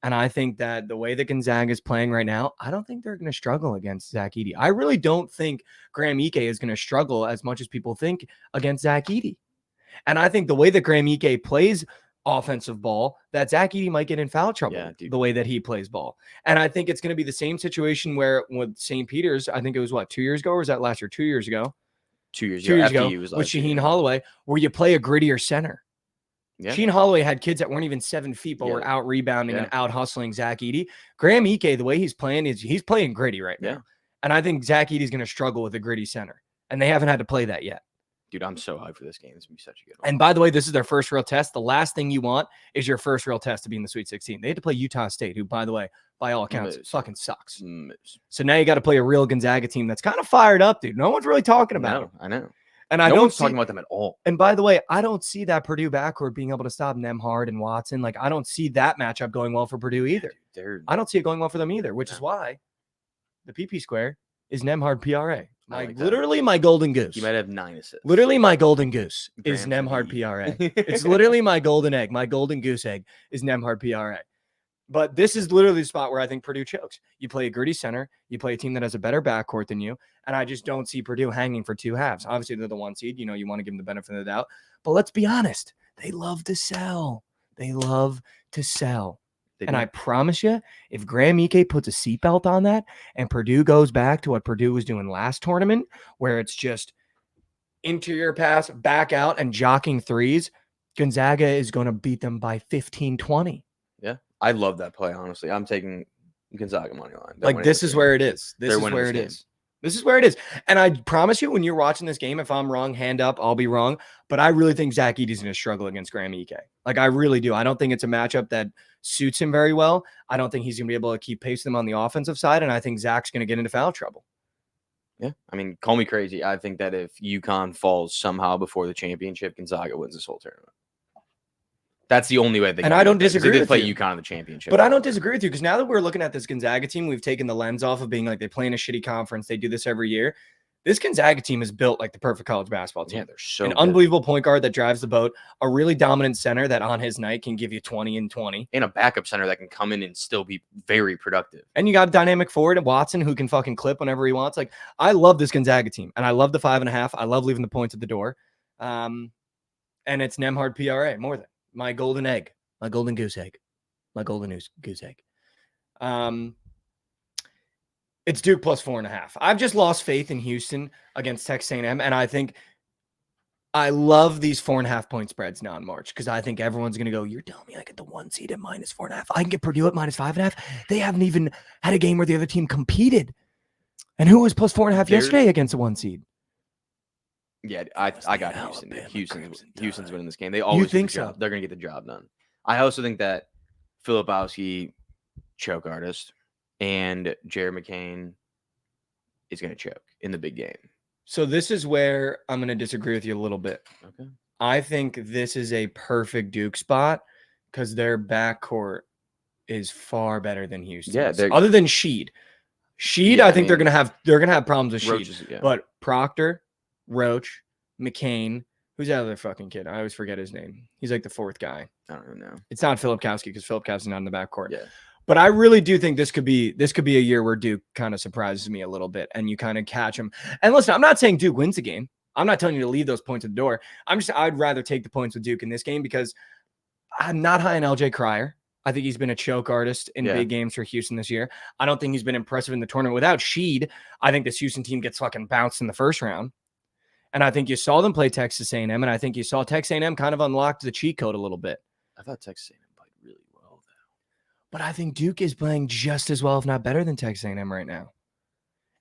Speaker 1: And I think that the way that Gonzaga is playing right now, I don't think they're going to struggle against Zach Edey. I really don't think Graham Ike is going to struggle as much as people think against Zach Edey. And I think the way that Graham Ike plays offensive ball that Zach Edey might get in foul trouble
Speaker 2: Yeah, dude.
Speaker 1: the way that he plays ball. And I think it's going to be the same situation where with St. Peter's, I think it was 2 years ago, or was that last year? 2 years ago.
Speaker 2: 2 years
Speaker 1: 2
Speaker 2: ago.
Speaker 1: years ago
Speaker 2: FDU was
Speaker 1: with
Speaker 2: last year,
Speaker 1: Shaheen
Speaker 2: yeah.
Speaker 1: Holloway, where you play a grittier center.
Speaker 2: Yeah.
Speaker 1: Shaheen Holloway had kids that weren't even 7 feet, but
Speaker 2: Yeah.
Speaker 1: were out rebounding
Speaker 2: Yeah.
Speaker 1: and out hustling Zach Edey. Graham Ike, the way he's playing is he's playing gritty right now.
Speaker 2: Yeah.
Speaker 1: And I think Zach Edey's going to struggle with a gritty center. And they haven't had to play that yet.
Speaker 2: Dude, I'm so hyped for this game. It's going to be such a good one.
Speaker 1: And by the way, this is their first real test. The last thing you want is your first real test to be in the Sweet 16. They had to play Utah State, who, by the way, by all accounts,
Speaker 2: Moose.
Speaker 1: fucking sucks.
Speaker 2: Moose.
Speaker 1: So now you got to play a real Gonzaga team that's kind of fired up, dude. No one's really talking about it.
Speaker 2: I know.
Speaker 1: And I
Speaker 2: No
Speaker 1: don't
Speaker 2: one's
Speaker 1: see,
Speaker 2: talking about them at all.
Speaker 1: and by the way, I don't see that Purdue backcourt being able to stop Nemhard and Watson. Like, I don't see that matchup going well for Purdue either.
Speaker 2: They're
Speaker 1: I don't see it going well for them either, which is why the PP square is Nemhard PRA.
Speaker 2: like that.
Speaker 1: Literally my golden goose.
Speaker 2: You might have 9 assists.
Speaker 1: Literally my golden goose is
Speaker 2: Graham
Speaker 1: Nemhard
Speaker 2: Lee.
Speaker 1: PRA. It's literally my golden egg. My golden goose egg is Nemhard PRA. But this is literally the spot where I think Purdue chokes. You play a gritty center. You play a team that has a better backcourt than you. And I just don't see Purdue hanging for 2 halves. Obviously, they're the 1 seed. You know, you want to give them the benefit of the doubt. But let's be honest. They love to sell. They love to sell. And I promise you, if Graham Ike puts a seatbelt on that and Purdue goes back to what Purdue was doing last tournament, where it's just interior pass, back out, and jocking threes, Gonzaga is going to beat them by 15, 20.
Speaker 2: Yeah. I love that play, honestly. I'm taking Gonzaga money line.
Speaker 1: Like, this is where it is. This is where it is. This is where it is. And I promise you, when you're watching this game, if I'm wrong, hand up, I'll be wrong. But I really think Zach Edey's going to struggle against Graham Ike. Like, I really do. I don't think it's a matchup that suits him very well. I don't think he's going to be able to keep pace with them on the offensive side. And I think Zach's going to get into foul trouble.
Speaker 2: Yeah. I mean, call me crazy. I think that if UConn falls somehow before the championship, Gonzaga wins this whole tournament. That's the only way they can.
Speaker 1: And I don't
Speaker 2: do it, 'cause
Speaker 1: disagree
Speaker 2: They did
Speaker 1: with
Speaker 2: play
Speaker 1: you.
Speaker 2: UConn in the championship.
Speaker 1: But I don't disagree with you, because now that we're looking at this Gonzaga team, we've taken the lens off of being like they play in a shitty conference. They do this every year. This Gonzaga team is built like the perfect college basketball team.
Speaker 2: Yeah, they're so
Speaker 1: An
Speaker 2: good.
Speaker 1: unbelievable point guard that drives the boat, a really dominant center that on his night can give you 20 and 20.
Speaker 2: And a backup center that can come in and still be very productive.
Speaker 1: And you got a dynamic forward, Watson, who can fucking clip whenever he wants. Like, I love this Gonzaga team, and I love the 5.5. I love leaving the points at the door. And it's Nemhard PRA more than my golden egg, my golden goose egg, my golden goose egg. It's Duke plus 4.5. I've just lost faith in Houston against Texas A&M, and I think I love these 4.5 point spreads now in March, because I think everyone's going to go, you're telling me I get the 1 seed at minus 4.5. I can get Purdue at minus 5.5. They haven't even had a game where the other team competed. And who was plus 4.5 yesterday against a 1 seed?
Speaker 2: Yeah, I got
Speaker 1: Alabama
Speaker 2: Houston.
Speaker 1: Crimson
Speaker 2: Houston's
Speaker 1: Tide.
Speaker 2: winning this game. They always
Speaker 1: think
Speaker 2: do the
Speaker 1: so?
Speaker 2: job. They're going to get the job done. I also think that Filipowski, choke artist, and Jared McCain is going to choke in the big game.
Speaker 1: So this is where I'm going to disagree with you a little bit.
Speaker 2: Okay.
Speaker 1: I think this is a perfect Duke spot because their backcourt is far better than Houston.
Speaker 2: Yeah, they're-
Speaker 1: other than Sheed. Sheed,
Speaker 2: Yeah,
Speaker 1: I
Speaker 2: I
Speaker 1: think
Speaker 2: mean,
Speaker 1: they're gonna have problems with
Speaker 2: Roach
Speaker 1: Sheed.
Speaker 2: is, yeah.
Speaker 1: But Proctor, Roach, McCain, who's that other fucking kid? I always forget his name. He's like the 4th guy.
Speaker 2: I don't even know.
Speaker 1: It's not Filipowski because Filipowski's not in the backcourt.
Speaker 2: Yeah.
Speaker 1: But I really do think this could be a year where Duke kind of surprises me a little bit and you kind of catch them. And listen, I'm not saying Duke wins the game. I'm not telling you to leave those points at the door. I'd rather take the points with Duke in this game because I'm not high on LJ Cryer. I think he's been a choke artist in big games for Houston this year. I don't think he's been impressive in the tournament. Without Sheed, I think this Houston team gets fucking bounced in the first round. And I think you saw them play Texas A&M, and I think you saw Texas A&M kind of unlocked the cheat code a little bit.
Speaker 2: I thought Texas A&M played really well, though.
Speaker 1: But I think Duke is playing just as well, if not better, than Texas A&M right now.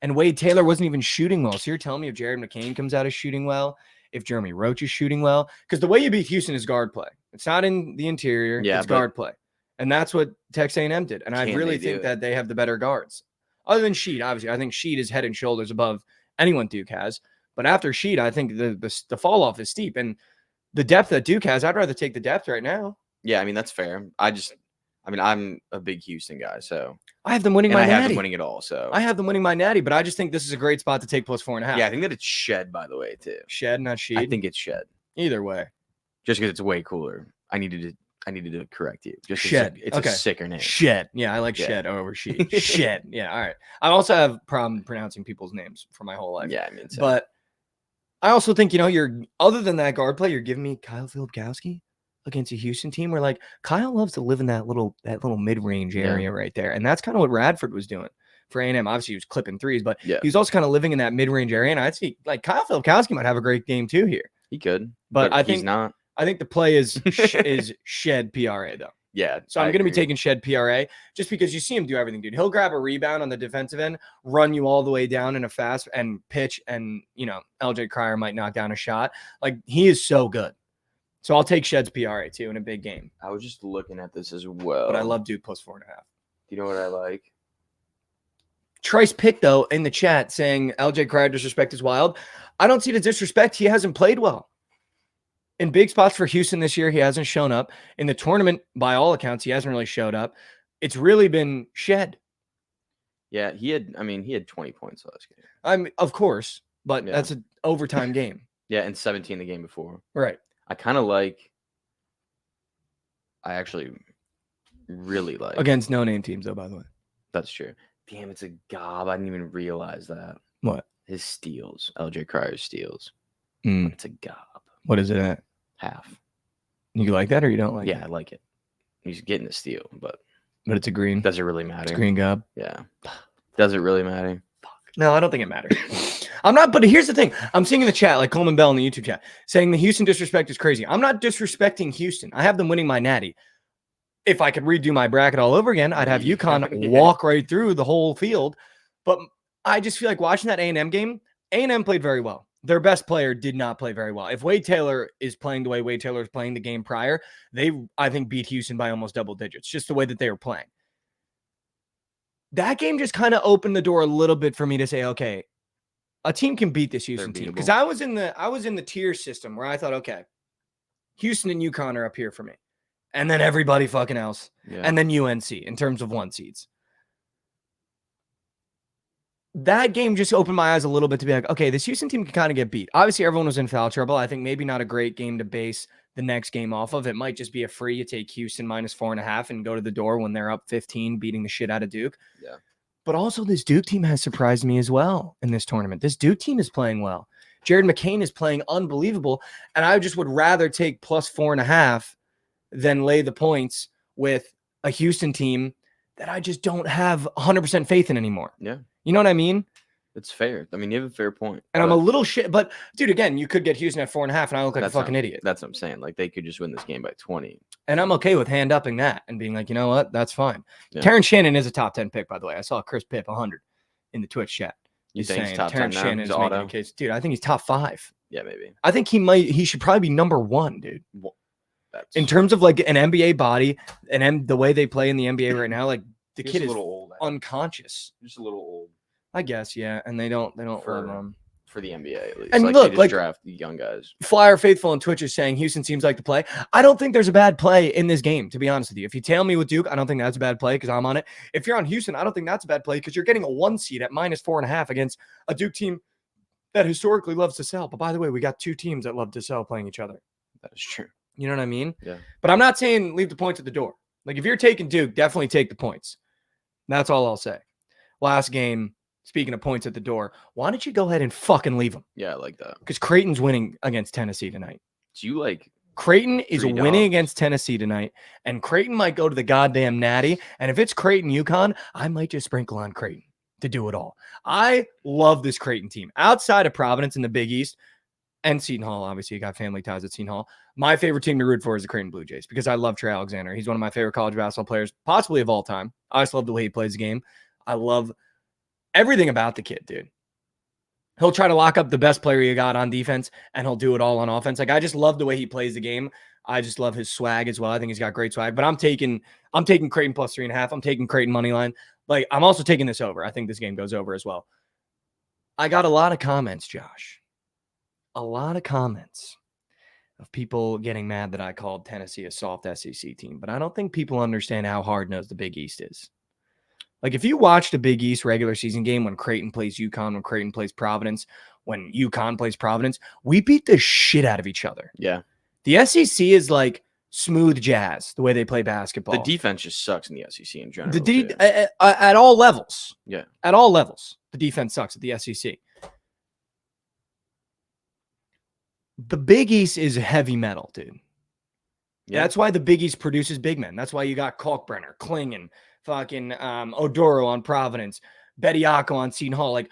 Speaker 1: And Wade Taylor wasn't even shooting well. So you're telling me if Jared McCain comes out as shooting well, if Jeremy Roach is shooting well, because the way you beat Houston is guard play. It's not in the interior. It's guard play. And that's what Texas A&M did. And I really think that they have the better guards. Other than Sheed, obviously. I think Sheed is head and shoulders above anyone Duke has. But after Sheed, I think the fall off is steep. And the depth that Duke has, I'd rather take the depth right now.
Speaker 2: Yeah, I mean, that's fair. I'm a big Houston guy, so.
Speaker 1: I have them winning
Speaker 2: And
Speaker 1: my
Speaker 2: I have
Speaker 1: natty.
Speaker 2: them winning it all, so.
Speaker 1: I have them winning my natty, but I just think this is a great spot to take plus 4.5.
Speaker 2: Yeah, I think that it's Shed, by the way, too.
Speaker 1: Shed, not Sheed.
Speaker 2: I think it's Shed.
Speaker 1: Either way.
Speaker 2: Just because it's way cooler. I needed to correct you. Just 'cause
Speaker 1: Shed.
Speaker 2: It's a sicker name.
Speaker 1: Shed. Yeah, I like Shed over Sheed. Shed. Yeah, all right. I also have problem pronouncing people's names for my whole life.
Speaker 2: Yeah, I mean, so.
Speaker 1: But I also think, you're other than that guard play, you're giving me Kyle Filipowski. against a Houston team where like Kyle loves to live in that little mid-range
Speaker 2: Yeah.
Speaker 1: area right there. And that's kind of what Radford was doing for A&M. Obviously, he was clipping threes, but
Speaker 2: Yeah.
Speaker 1: he was also kind of living in that mid-range area. And I'd see like Kyle Filipkowski might have a great game too here.
Speaker 2: He could,
Speaker 1: But I
Speaker 2: he's
Speaker 1: think
Speaker 2: not.
Speaker 1: I think the play is shed PRA though.
Speaker 2: Yeah.
Speaker 1: So I'm going to be taking shed PRA just because you see him do everything, dude. He'll grab a rebound on the defensive end, run you all the way down in a fast and pitch. And, you know, LJ Cryer might knock down a shot. Like, he is so good. So I'll take shed's PRA too in a big game.
Speaker 2: I was just looking at this as well.
Speaker 1: But I love Duke plus 4.5.
Speaker 2: Do you know what I like?
Speaker 1: Trice Pick, though, in the chat saying LJ Cryer disrespect is wild. I don't see the disrespect. He hasn't played well. In big spots for Houston this year, he hasn't shown up. In the tournament, by all accounts, he hasn't really showed up. It's really been shed.
Speaker 2: Yeah, he had 20 points last game.
Speaker 1: Of course, but
Speaker 2: Yeah.
Speaker 1: that's an overtime game.
Speaker 2: Yeah, and 17 the game before.
Speaker 1: Right.
Speaker 2: I actually really like.
Speaker 1: Against no-name teams, though, by the way.
Speaker 2: That's true. Damn, it's a gob. I didn't even realize that.
Speaker 1: What?
Speaker 2: His steals. LJ Cryer's steals.
Speaker 1: Mm.
Speaker 2: It's a gob.
Speaker 1: What is it at?
Speaker 2: Half.
Speaker 1: You like that or you don't like it?
Speaker 2: I like it. He's getting a steal, but
Speaker 1: But it's a green.
Speaker 2: does it really matter?
Speaker 1: It's green gob.
Speaker 2: Yeah. Does it really matter?
Speaker 1: No, I don't think it matters. I'm not, but here's the thing. I'm seeing in the chat, like Coleman Bell in the YouTube chat, saying the Houston disrespect is crazy. I'm not disrespecting Houston. I have them winning my natty. If I could redo my bracket all over again, I'd have UConn walk right through the whole field. But I just feel like watching that A&M game, A&M played very well. Their best player did not play very well. If Wade Taylor is playing the way Wade Taylor is playing the game prior, they, I think, beat Houston by almost double digits, just the way that they were playing. That game just kind of opened the door a little bit for me to say, okay, a team can beat this Houston team. Because I was in the tier system where I thought, okay, Houston and UConn are up here for me. And then everybody fucking else.
Speaker 2: Yeah.
Speaker 1: And then UNC in terms of 1 seeds. That game just opened my eyes a little bit to be like, okay, this Houston team can kind of get beat. Obviously, everyone was in foul trouble. I think maybe not a great game to base the next game off of. It might just be a free. You take Houston minus 4.5 and go to the door when they're up 15, beating the shit out of Duke.
Speaker 2: Yeah.
Speaker 1: But also, this Duke team has surprised me as well in this tournament. This Duke team is playing well. Jared McCain is playing unbelievable. And I just would rather take plus 4.5 than lay the points with a Houston team that I just don't have 100% faith in anymore.
Speaker 2: Yeah.
Speaker 1: You know what I mean?
Speaker 2: It's fair. I mean, you have a fair point.
Speaker 1: And I'm a little shit. But, dude, again, you could get Houston at 4.5 and I look like a fucking idiot.
Speaker 2: That's what I'm saying. Like, they could just win this game by 20.
Speaker 1: And I'm okay with hand-upping that and being like, you know what? That's fine.
Speaker 2: Yeah.
Speaker 1: Terrence Shannon is a top 10 pick, by the way. I saw Chris Pip 100 in the Twitch chat.
Speaker 2: You think he's top 10
Speaker 1: Terrence
Speaker 2: now?
Speaker 1: Shannon
Speaker 2: He's
Speaker 1: is making
Speaker 2: auto?
Speaker 1: a case. Dude, I think he's top 5.
Speaker 2: Yeah, maybe.
Speaker 1: I think he should probably be number 1, dude.
Speaker 2: That's
Speaker 1: In terms of like an NBA body and the way they play in the NBA right now, like the
Speaker 2: just
Speaker 1: kid
Speaker 2: a
Speaker 1: is
Speaker 2: little old.
Speaker 1: unconscious.
Speaker 2: Just a little old
Speaker 1: I guess, yeah. And they don't
Speaker 2: for the NBA at least.
Speaker 1: And
Speaker 2: like,
Speaker 1: look,
Speaker 2: they just
Speaker 1: like-
Speaker 2: draft young guys.
Speaker 1: Flyer Faithful on Twitch is saying Houston seems like the play. I don't think there's a bad play in this game, to be honest with you. If you tail me with Duke, I don't think that's a bad play because I'm on it. If you're on Houston, I don't think that's a bad play because you're getting a 1 seed at minus 4.5 against a Duke team that historically loves to sell. But by the way, we got 2 teams that love to sell playing each other.
Speaker 2: That is true.
Speaker 1: You know what I mean?
Speaker 2: Yeah.
Speaker 1: But I'm not saying leave the points at the door. Like if you're taking Duke, definitely take the points. That's all I'll say. Last game, speaking of points at the door, why don't you go ahead and fucking leave them?
Speaker 2: Yeah, I like that.
Speaker 1: Because Creighton's winning against Tennessee tonight.
Speaker 2: So you like
Speaker 1: Creighton is
Speaker 2: 3
Speaker 1: winning
Speaker 2: dogs.
Speaker 1: against Tennessee tonight, and Creighton might go to the goddamn natty. And if it's Creighton UConn, I might just sprinkle on Creighton to do it all. I love this Creighton team. Outside of Providence in the Big East and Seton Hall, obviously, you got family ties at Seton Hall. My favorite team to root for is the Creighton Blue Jays because I love Trey Alexander. He's one of my favorite college basketball players, possibly of all time. I just love the way he plays the game. I love everything about the kid, dude. He'll try to lock up the best player you got on defense, and he'll do it all on offense. Like, I just love the way he plays the game. I just love his swag as well. I think he's got great swag. But I'm taking Creighton plus 3.5. I'm taking Creighton money line. Like, I'm also taking this over. I think this game goes over as well. I got a lot of comments, Josh. A lot of comments of people getting mad that I called Tennessee a soft SEC team. But I don't think people understand how hard-nosed the Big East is. Like, if you watched a Big East regular season game when Creighton plays UConn, when Creighton plays Providence, when UConn plays Providence, we beat the shit out of each other.
Speaker 2: Yeah.
Speaker 1: The SEC is like smooth jazz, the way they play basketball.
Speaker 2: The defense just sucks in the SEC in general.
Speaker 1: At all levels.
Speaker 2: Yeah.
Speaker 1: At all levels, the defense sucks at the SEC. The Big East is heavy metal, dude.
Speaker 2: Yeah.
Speaker 1: That's why the Big East produces big men. That's why you got Kalkbrenner, Klingon, fucking Odoro on Providence, Bediako on Seton Hall. Like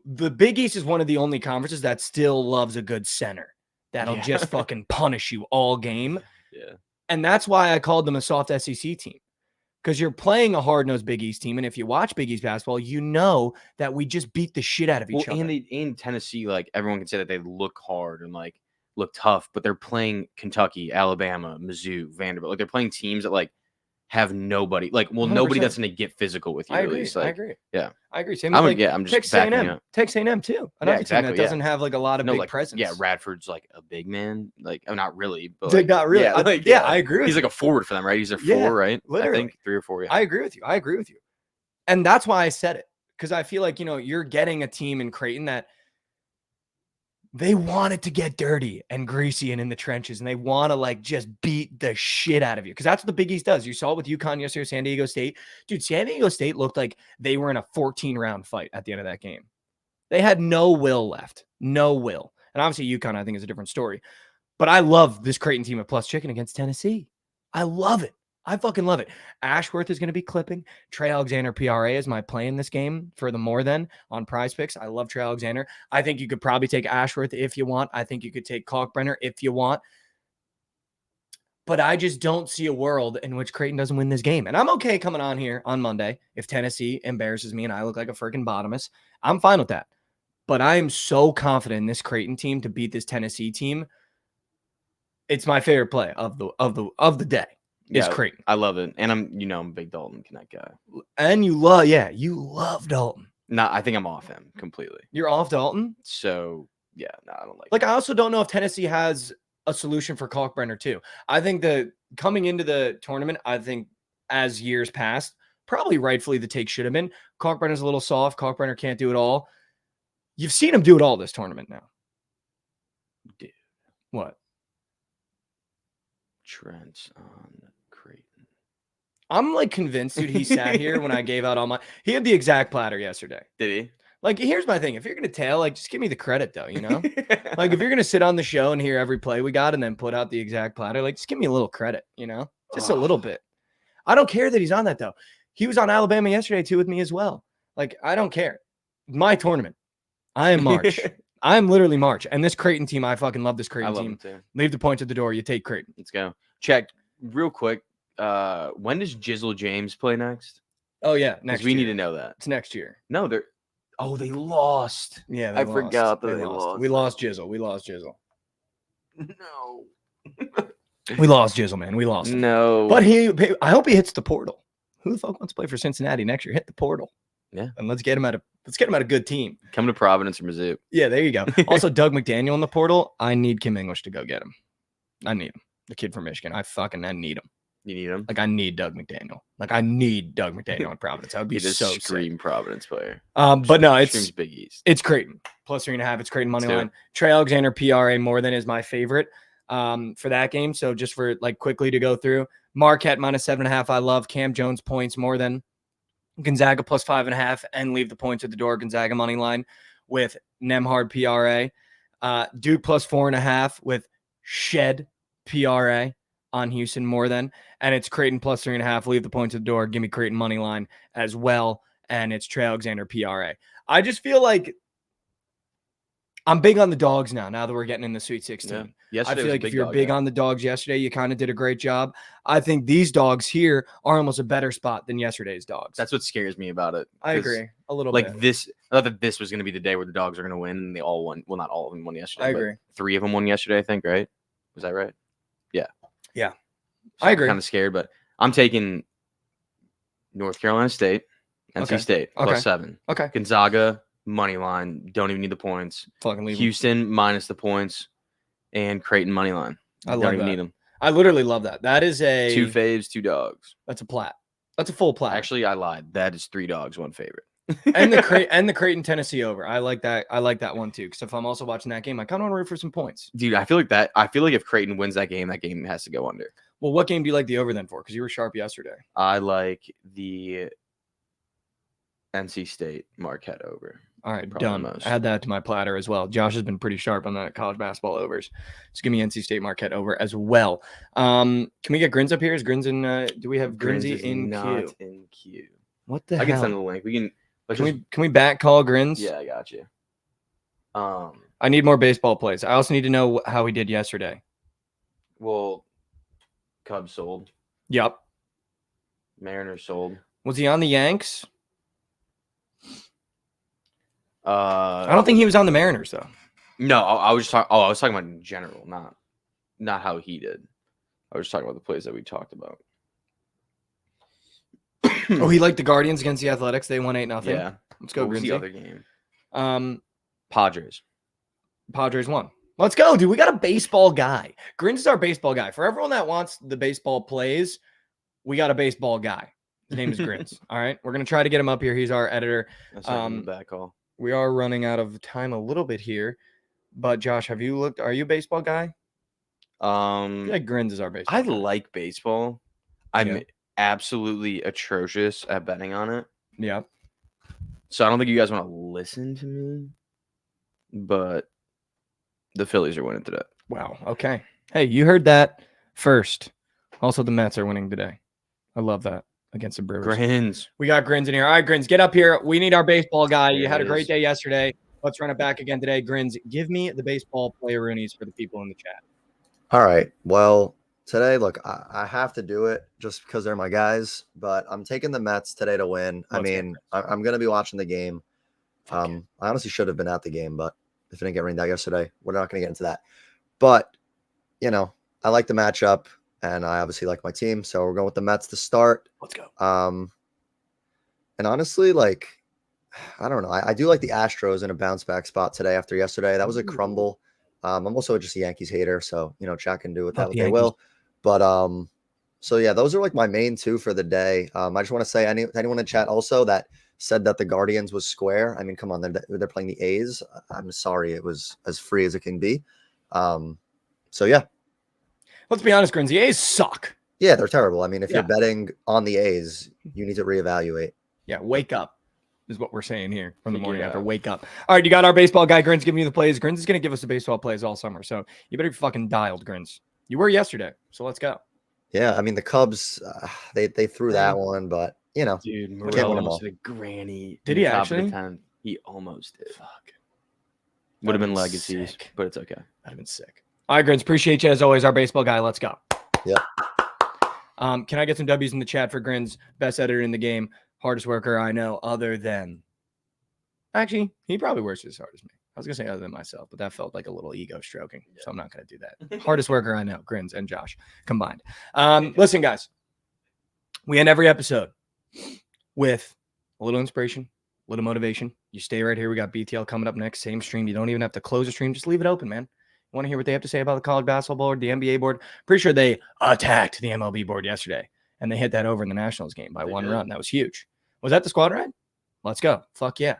Speaker 1: the Big East is one of the only conferences that still loves a good center that'll
Speaker 2: Yeah.
Speaker 1: just fucking punish you all game.
Speaker 2: Yeah.
Speaker 1: And that's why I called them a soft SEC team. Because you're playing a hard-nosed Big East team, and if you watch Big East basketball, you know that we just beat the shit out of each other.
Speaker 2: And in Tennessee, like everyone can say that they look hard and like look tough, but they're playing Kentucky, Alabama, Mizzou, Vanderbilt. Like they're playing teams that like have nobody. Like, well, nobody
Speaker 1: 100%.
Speaker 2: that's going to get physical with you.
Speaker 1: I
Speaker 2: At
Speaker 1: agree.
Speaker 2: least.
Speaker 1: I
Speaker 2: Like,
Speaker 1: agree.
Speaker 2: yeah.
Speaker 1: I agree. Same
Speaker 2: I
Speaker 1: with
Speaker 2: would,
Speaker 1: like
Speaker 2: yeah, I'm just
Speaker 1: Texas
Speaker 2: backing
Speaker 1: A&M.
Speaker 2: you up.
Speaker 1: Texas A&M too. Another team
Speaker 2: exactly,
Speaker 1: that
Speaker 2: yeah.
Speaker 1: doesn't have like a lot of big
Speaker 2: like,
Speaker 1: presence.
Speaker 2: Yeah, Radford's like a big man. Like, oh, not really, but
Speaker 1: Like,
Speaker 2: like,
Speaker 1: not really.
Speaker 2: Yeah, like,
Speaker 1: yeah, I agree with
Speaker 2: he's
Speaker 1: you.
Speaker 2: like a forward for them, right? He's their
Speaker 1: Yeah,
Speaker 2: four, right?
Speaker 1: literally.
Speaker 2: I think 3 or 4. Yeah.
Speaker 1: I agree with you. I agree with you. And that's why I said it. Because I feel like, you're getting a team in Creighton that they want it to get dirty and greasy and in the trenches. And they want to like just beat the shit out of you. Because that's what the Big East does. You saw it with UConn yesterday, San Diego State. Dude, San Diego State looked like they were in a 14-round fight at the end of that game. They had no will left. No will. And obviously UConn, I think, is a different story. But I love this Creighton team at Plus Chicken against Tennessee. I love it. I fucking love it. Ashworth is going to be clipping. Trey Alexander PRA is my play in this game for the more than on Prize Picks. I love Trey Alexander. I think you could probably take Ashworth if you want. I think you could take Kalkbrenner if you want. But I just don't see a world in which Creighton doesn't win this game. And I'm okay coming on here on Monday if Tennessee embarrasses me and I look like a freaking bottomless. I'm fine with that. But I am so confident in this Creighton team to beat this Tennessee team. It's my favorite play of the day. Is Creighton.
Speaker 2: I love it. And I'm a big Dalton Connect guy.
Speaker 1: And you love Dalton.
Speaker 2: No, I think I'm off him completely.
Speaker 1: You're off Dalton?
Speaker 2: So, yeah, no, I don't like
Speaker 1: Like,
Speaker 2: him.
Speaker 1: I also don't know if Tennessee has a solution for Kalkbrenner, too. I think that coming into the tournament, I think as years passed, probably rightfully the take should have been Kalkbrenner's a little soft. Kalkbrenner can't do it all. You've seen him do it all this tournament now.
Speaker 2: Dude.
Speaker 1: What?
Speaker 2: Trent's on Creighton.
Speaker 1: I'm like convinced, dude, he sat here when I gave out all my. He had the exact platter yesterday.
Speaker 2: Did he?
Speaker 1: Like, here's my thing. If you're going to tail, like, just give me the credit, though, Like, if you're going to sit on the show and hear every play we got and then put out the exact platter, like, just give me a little credit, Just a little bit. I don't care that he's on that, though. He was on Alabama yesterday, too, with me as well. Like, I don't care. My tournament. I am March. I am literally March. And this Creighton team, I fucking love this Creighton
Speaker 2: I love
Speaker 1: team.
Speaker 2: him too.
Speaker 1: Leave the points at the door. You take Creighton.
Speaker 2: Let's go. Check real quick. When does Jizzle James play next?
Speaker 1: Oh, yeah.
Speaker 2: Because we need to know that.
Speaker 1: It's next year.
Speaker 2: No, they're. Oh, they lost.
Speaker 1: Yeah,
Speaker 2: I forgot that they lost.
Speaker 1: We lost Jizzle. We lost Jizzle.
Speaker 2: No.
Speaker 1: We lost Jizzle, man. We lost him.
Speaker 2: No.
Speaker 1: But I hope he hits the portal. Who the fuck wants to play for Cincinnati next year? Hit the portal.
Speaker 2: Yeah.
Speaker 1: And let's get him at a good team.
Speaker 2: Come to Providence or Mizzou.
Speaker 1: Yeah, there you go. Also, Doug McDaniel in the portal. I need Kim English to go get him. I need him. The kid from Michigan. I need him.
Speaker 2: You need him?
Speaker 1: Like, I need Doug McDaniel. Like, I need Doug McDaniel in Providence. That would be so
Speaker 2: scream
Speaker 1: sick.
Speaker 2: Providence player.
Speaker 1: But no,
Speaker 2: Screams Big East.
Speaker 1: It's Creighton. Plus 3.5. It's Creighton money
Speaker 2: Let's do
Speaker 1: line. Trey Alexander PRA more than is my favorite for that game. So just for like quickly to go through, Marquette minus 7.5. I love Cam Jones points more than Gonzaga plus 5.5 and leave the points at the door. Gonzaga money line with Nemhard PRA. Duke plus 4.5 with Shed PRA on Houston more than. And it's Creighton plus 3.5. Leave the points at the door. Give me Creighton money line as well. And it's Trey Alexander PRA. I just feel like I'm big on the dogs now that we're getting in the Sweet 16.
Speaker 2: Yeah.
Speaker 1: I feel like if you're big on the dogs yesterday, you kind of did a great job. I think these dogs here are almost a better spot than yesterday's dogs.
Speaker 2: That's what scares me about it.
Speaker 1: I agree a little
Speaker 2: like
Speaker 1: bit.
Speaker 2: This, I thought that this was going to be the day where the dogs are going to win, and they all won. Well, not all of them won yesterday.
Speaker 1: I
Speaker 2: but
Speaker 1: agree.
Speaker 2: 3 of them won yesterday, I think, right? Was that right? Yeah.
Speaker 1: Yeah.
Speaker 2: So
Speaker 1: I agree.
Speaker 2: I'm kind of scared, but I'm taking North Carolina State, NC
Speaker 1: Okay.
Speaker 2: State,
Speaker 1: Okay.
Speaker 2: plus 7.
Speaker 1: Okay.
Speaker 2: Gonzaga, money line. Don't even need the points.
Speaker 1: Fucking leave 'em.
Speaker 2: Houston, minus the points. And Creighton, money line.
Speaker 1: I
Speaker 2: Don't
Speaker 1: love
Speaker 2: even
Speaker 1: that.
Speaker 2: need them.
Speaker 1: I literally love that. That is
Speaker 2: 2 faves, 2 dogs.
Speaker 1: That's a plat. That's a full plat.
Speaker 2: Actually, I lied. That is 3 dogs, 1 favorite.
Speaker 1: and the Creighton Tennessee over. I like that. I like that one too. Because if I'm also watching that game, I kind of want to root for some points.
Speaker 2: Dude, I feel like if Creighton wins that game has to go under.
Speaker 1: Well, what game do you like the over then for? Because you were sharp yesterday.
Speaker 2: I like the NC State Marquette over.
Speaker 1: All right,
Speaker 2: Probably
Speaker 1: done.
Speaker 2: the most.
Speaker 1: Add that to my platter as well. Josh has been pretty sharp on the college basketball overs. Just give me NC State Marquette over as well. Can we get Grins up here? Is Grins in? Do we have
Speaker 2: Grins
Speaker 1: Grinsy
Speaker 2: is
Speaker 1: in
Speaker 2: not
Speaker 1: queue?
Speaker 2: in queue.
Speaker 1: What the
Speaker 2: I can send
Speaker 1: hell?
Speaker 2: the link. We can. Let's
Speaker 1: Can
Speaker 2: just,
Speaker 1: we back call Grins?
Speaker 2: Yeah, I got you.
Speaker 1: I need more baseball plays. I also need to know how he did yesterday.
Speaker 2: Well, Cubs sold.
Speaker 1: Yep.
Speaker 2: Mariners sold.
Speaker 1: Was he on the Yanks?
Speaker 2: I
Speaker 1: I don't think he was on the Mariners though.
Speaker 2: No, I was just talking. Oh, I was talking about in general, not how he did. I was just talking about the plays that we talked about.
Speaker 1: Oh, he liked the Guardians against the Athletics. They won 8-0.
Speaker 2: Yeah.
Speaker 1: Let's go,
Speaker 2: What was the
Speaker 1: Grinsey.
Speaker 2: other game?
Speaker 1: Padres
Speaker 2: Padres.
Speaker 1: won. Let's go, dude. We got a baseball guy. Grins is our baseball guy. For everyone that wants the baseball plays, we got a baseball guy. His name is Grins. All right. We're going to try to get him up here. He's our editor.
Speaker 2: That's the back call.
Speaker 1: We are running out of time a little bit here. But Josh, have you looked? Are you a baseball guy? I feel like Grins is our baseball
Speaker 2: I
Speaker 1: guy.
Speaker 2: like baseball. I'm
Speaker 1: Yeah.
Speaker 2: absolutely atrocious at betting on it.
Speaker 1: Yeah.
Speaker 2: So I don't think you guys want to listen to me, but the Phillies are winning today.
Speaker 1: Wow. Okay. Hey, you heard that first. Also, the Mets are winning today. I love that against the Brewers.
Speaker 2: Grins.
Speaker 1: We got Grins in here. All right, Grins, get up here. We need our baseball guy. You
Speaker 2: There
Speaker 1: had a
Speaker 2: it
Speaker 1: great
Speaker 2: is.
Speaker 1: day yesterday. Let's run it back again today. Grins, give me the baseball player roonies for the people in the chat.
Speaker 5: All right. Well, today, look, I have to do it just because they're my guys, but I'm taking the Mets today to win. I
Speaker 1: Let's go,
Speaker 5: mean, I'm going to be watching the game.
Speaker 1: Fuck it.
Speaker 5: I honestly should have been at the game, but if it didn't get rained out yesterday, we're not going to get into that. But, you know, I like the matchup, and I obviously like my team, so we're going with the Mets to start.
Speaker 1: Let's go.
Speaker 5: And honestly, like, I don't know. I do like the Astros in a bounce back spot today after yesterday. That was a crumble. I'm also just a Yankees hater, so you know, chat can do with that
Speaker 1: Fuck
Speaker 5: what
Speaker 1: the
Speaker 5: they
Speaker 1: Yankees.
Speaker 5: will. But so yeah, those are like my main two for the day. I just want to say anyone in chat also that said that the Guardians was square. I mean, come on, they're playing the A's. I'm sorry, it was as free as it can be. So yeah,
Speaker 1: Let's be honest, Grins. The A's suck.
Speaker 5: yeah, they're terrible. I mean, if
Speaker 1: Yeah.
Speaker 5: you're betting on the A's, you need to reevaluate.
Speaker 1: Yeah, wake up is what we're saying here from the
Speaker 2: Figure
Speaker 1: morning
Speaker 2: it
Speaker 1: after.
Speaker 2: out.
Speaker 1: Wake up. All right, you got our baseball guy. Grins giving you the plays. Grins is going to give us the baseball plays all summer, so you better be fucking dialed, Grins. You were yesterday, so let's go.
Speaker 5: Yeah, I mean the Cubs, they threw that one, but you know,
Speaker 2: Dude,
Speaker 5: Can't
Speaker 2: Morel
Speaker 5: win 'em all.
Speaker 2: almost hit a granny.
Speaker 1: Did
Speaker 2: in
Speaker 1: he
Speaker 2: the top of the
Speaker 1: actually?
Speaker 2: 10th. He almost did.
Speaker 1: Fuck.
Speaker 2: Would have been
Speaker 1: That'd
Speaker 2: legacies,
Speaker 1: sick.
Speaker 2: but it's okay.
Speaker 1: That'd have been sick. All right, Grins. Appreciate you as always. Our baseball guy. Let's go.
Speaker 5: Yep.
Speaker 1: Can I get some W's in the chat for Grins? Best editor in the game, hardest worker I know, other than. Actually, he probably works as hard as me. I was gonna say other than myself, but that felt like a little ego stroking, so I'm not gonna do that. Hardest worker I know, Grins and Josh combined. Listen, guys, we end every episode with a little inspiration, a little motivation. You stay right here. We got BTL coming up next. Same stream. You don't even have to close the stream. Just leave it open, man. You want to hear what they have to say about the college basketball board, the NBA board? Pretty sure they attacked the MLB board yesterday, and they hit that over in the Nationals game by
Speaker 2: They
Speaker 1: one
Speaker 2: did.
Speaker 1: run. That was huge. Was that the squad ride? Let's go. Fuck yeah.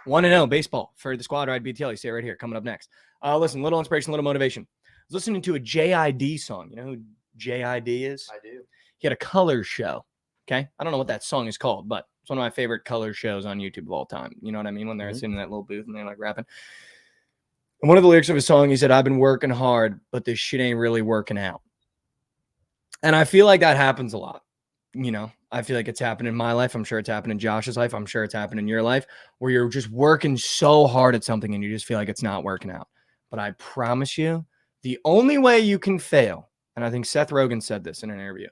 Speaker 1: 1-0 baseball for the squad ride BTL. You stay right here. Coming up next. Listen, little inspiration, little motivation. I was listening to a JID song. You know who JID is?
Speaker 2: I do.
Speaker 1: He had a color show. Okay. I don't know what that song is called, but it's one of my favorite color shows on YouTube of all time. You know what I mean? When they're sitting in that little booth and they're like rapping. And one of the lyrics of his song, he said, "I've been working hard, but this shit ain't really working out." And I feel like that happens a lot. You know, I feel like it's happened in my life. I'm sure it's happened in Josh's life. I'm sure it's happened in your life where you're just working so hard at something and you just feel like it's not working out. But I promise you, the only way you can fail, and I think Seth Rogen said this in an interview,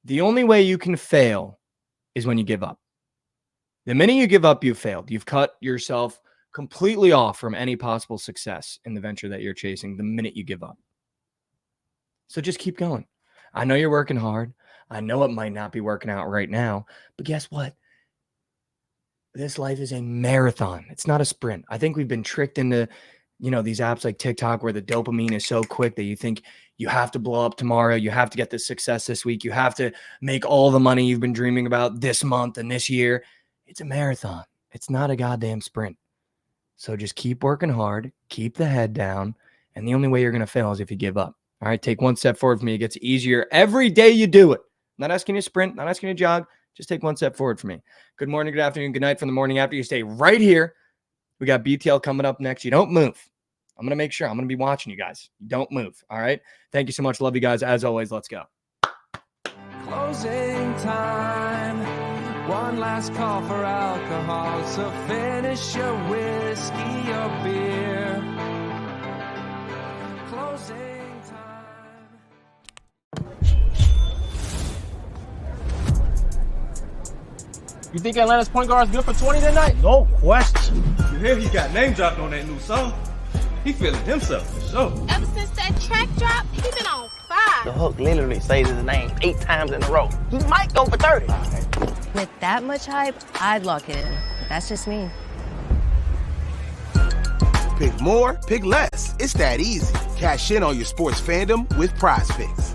Speaker 1: the only way you can fail is when you give up. The minute you give up, you've failed. You've cut yourself completely off from any possible success in the venture that you're chasing the minute you give up. So just keep going. I know you're working hard. I know it might not be working out right now, but guess what? This life is a marathon. It's not a sprint. I think we've been tricked into, you know, these apps like TikTok where the dopamine is so quick that you think you have to blow up tomorrow. You have to get this success this week. You have to make all the money you've been dreaming about this month and this year. It's a marathon. It's not a goddamn sprint. So just keep working hard, keep the head down, and the only way you're going to fail is if you give up. All right, take one step forward for me. It gets easier every day you do it. Not asking you to sprint, not asking you to jog. Just take one step forward for me. Good morning, good afternoon, good night from the morning after. You stay right here. We got BTL coming up next. You don't move. I'm going to make sure. I'm going to be watching you guys. Don't move. All right. Thank you so much. Love you guys. As always, let's go.
Speaker 6: Closing time. One last call for alcohol. So finish your whiskey or beer. Closing time.
Speaker 7: You think Atlanta's point guard is good for 20 tonight?
Speaker 8: No question. You hear he got name dropped on that new song? He feeling himself for sure.
Speaker 9: Ever since that track drop, he been on
Speaker 7: The
Speaker 9: fire.
Speaker 7: hook literally says his name 8 times in a row. He might go for 30.
Speaker 10: With that much hype, I'd lock it in. But that's just me.
Speaker 11: Pick more, pick less. It's that easy. Cash in on your sports fandom with Prize Picks.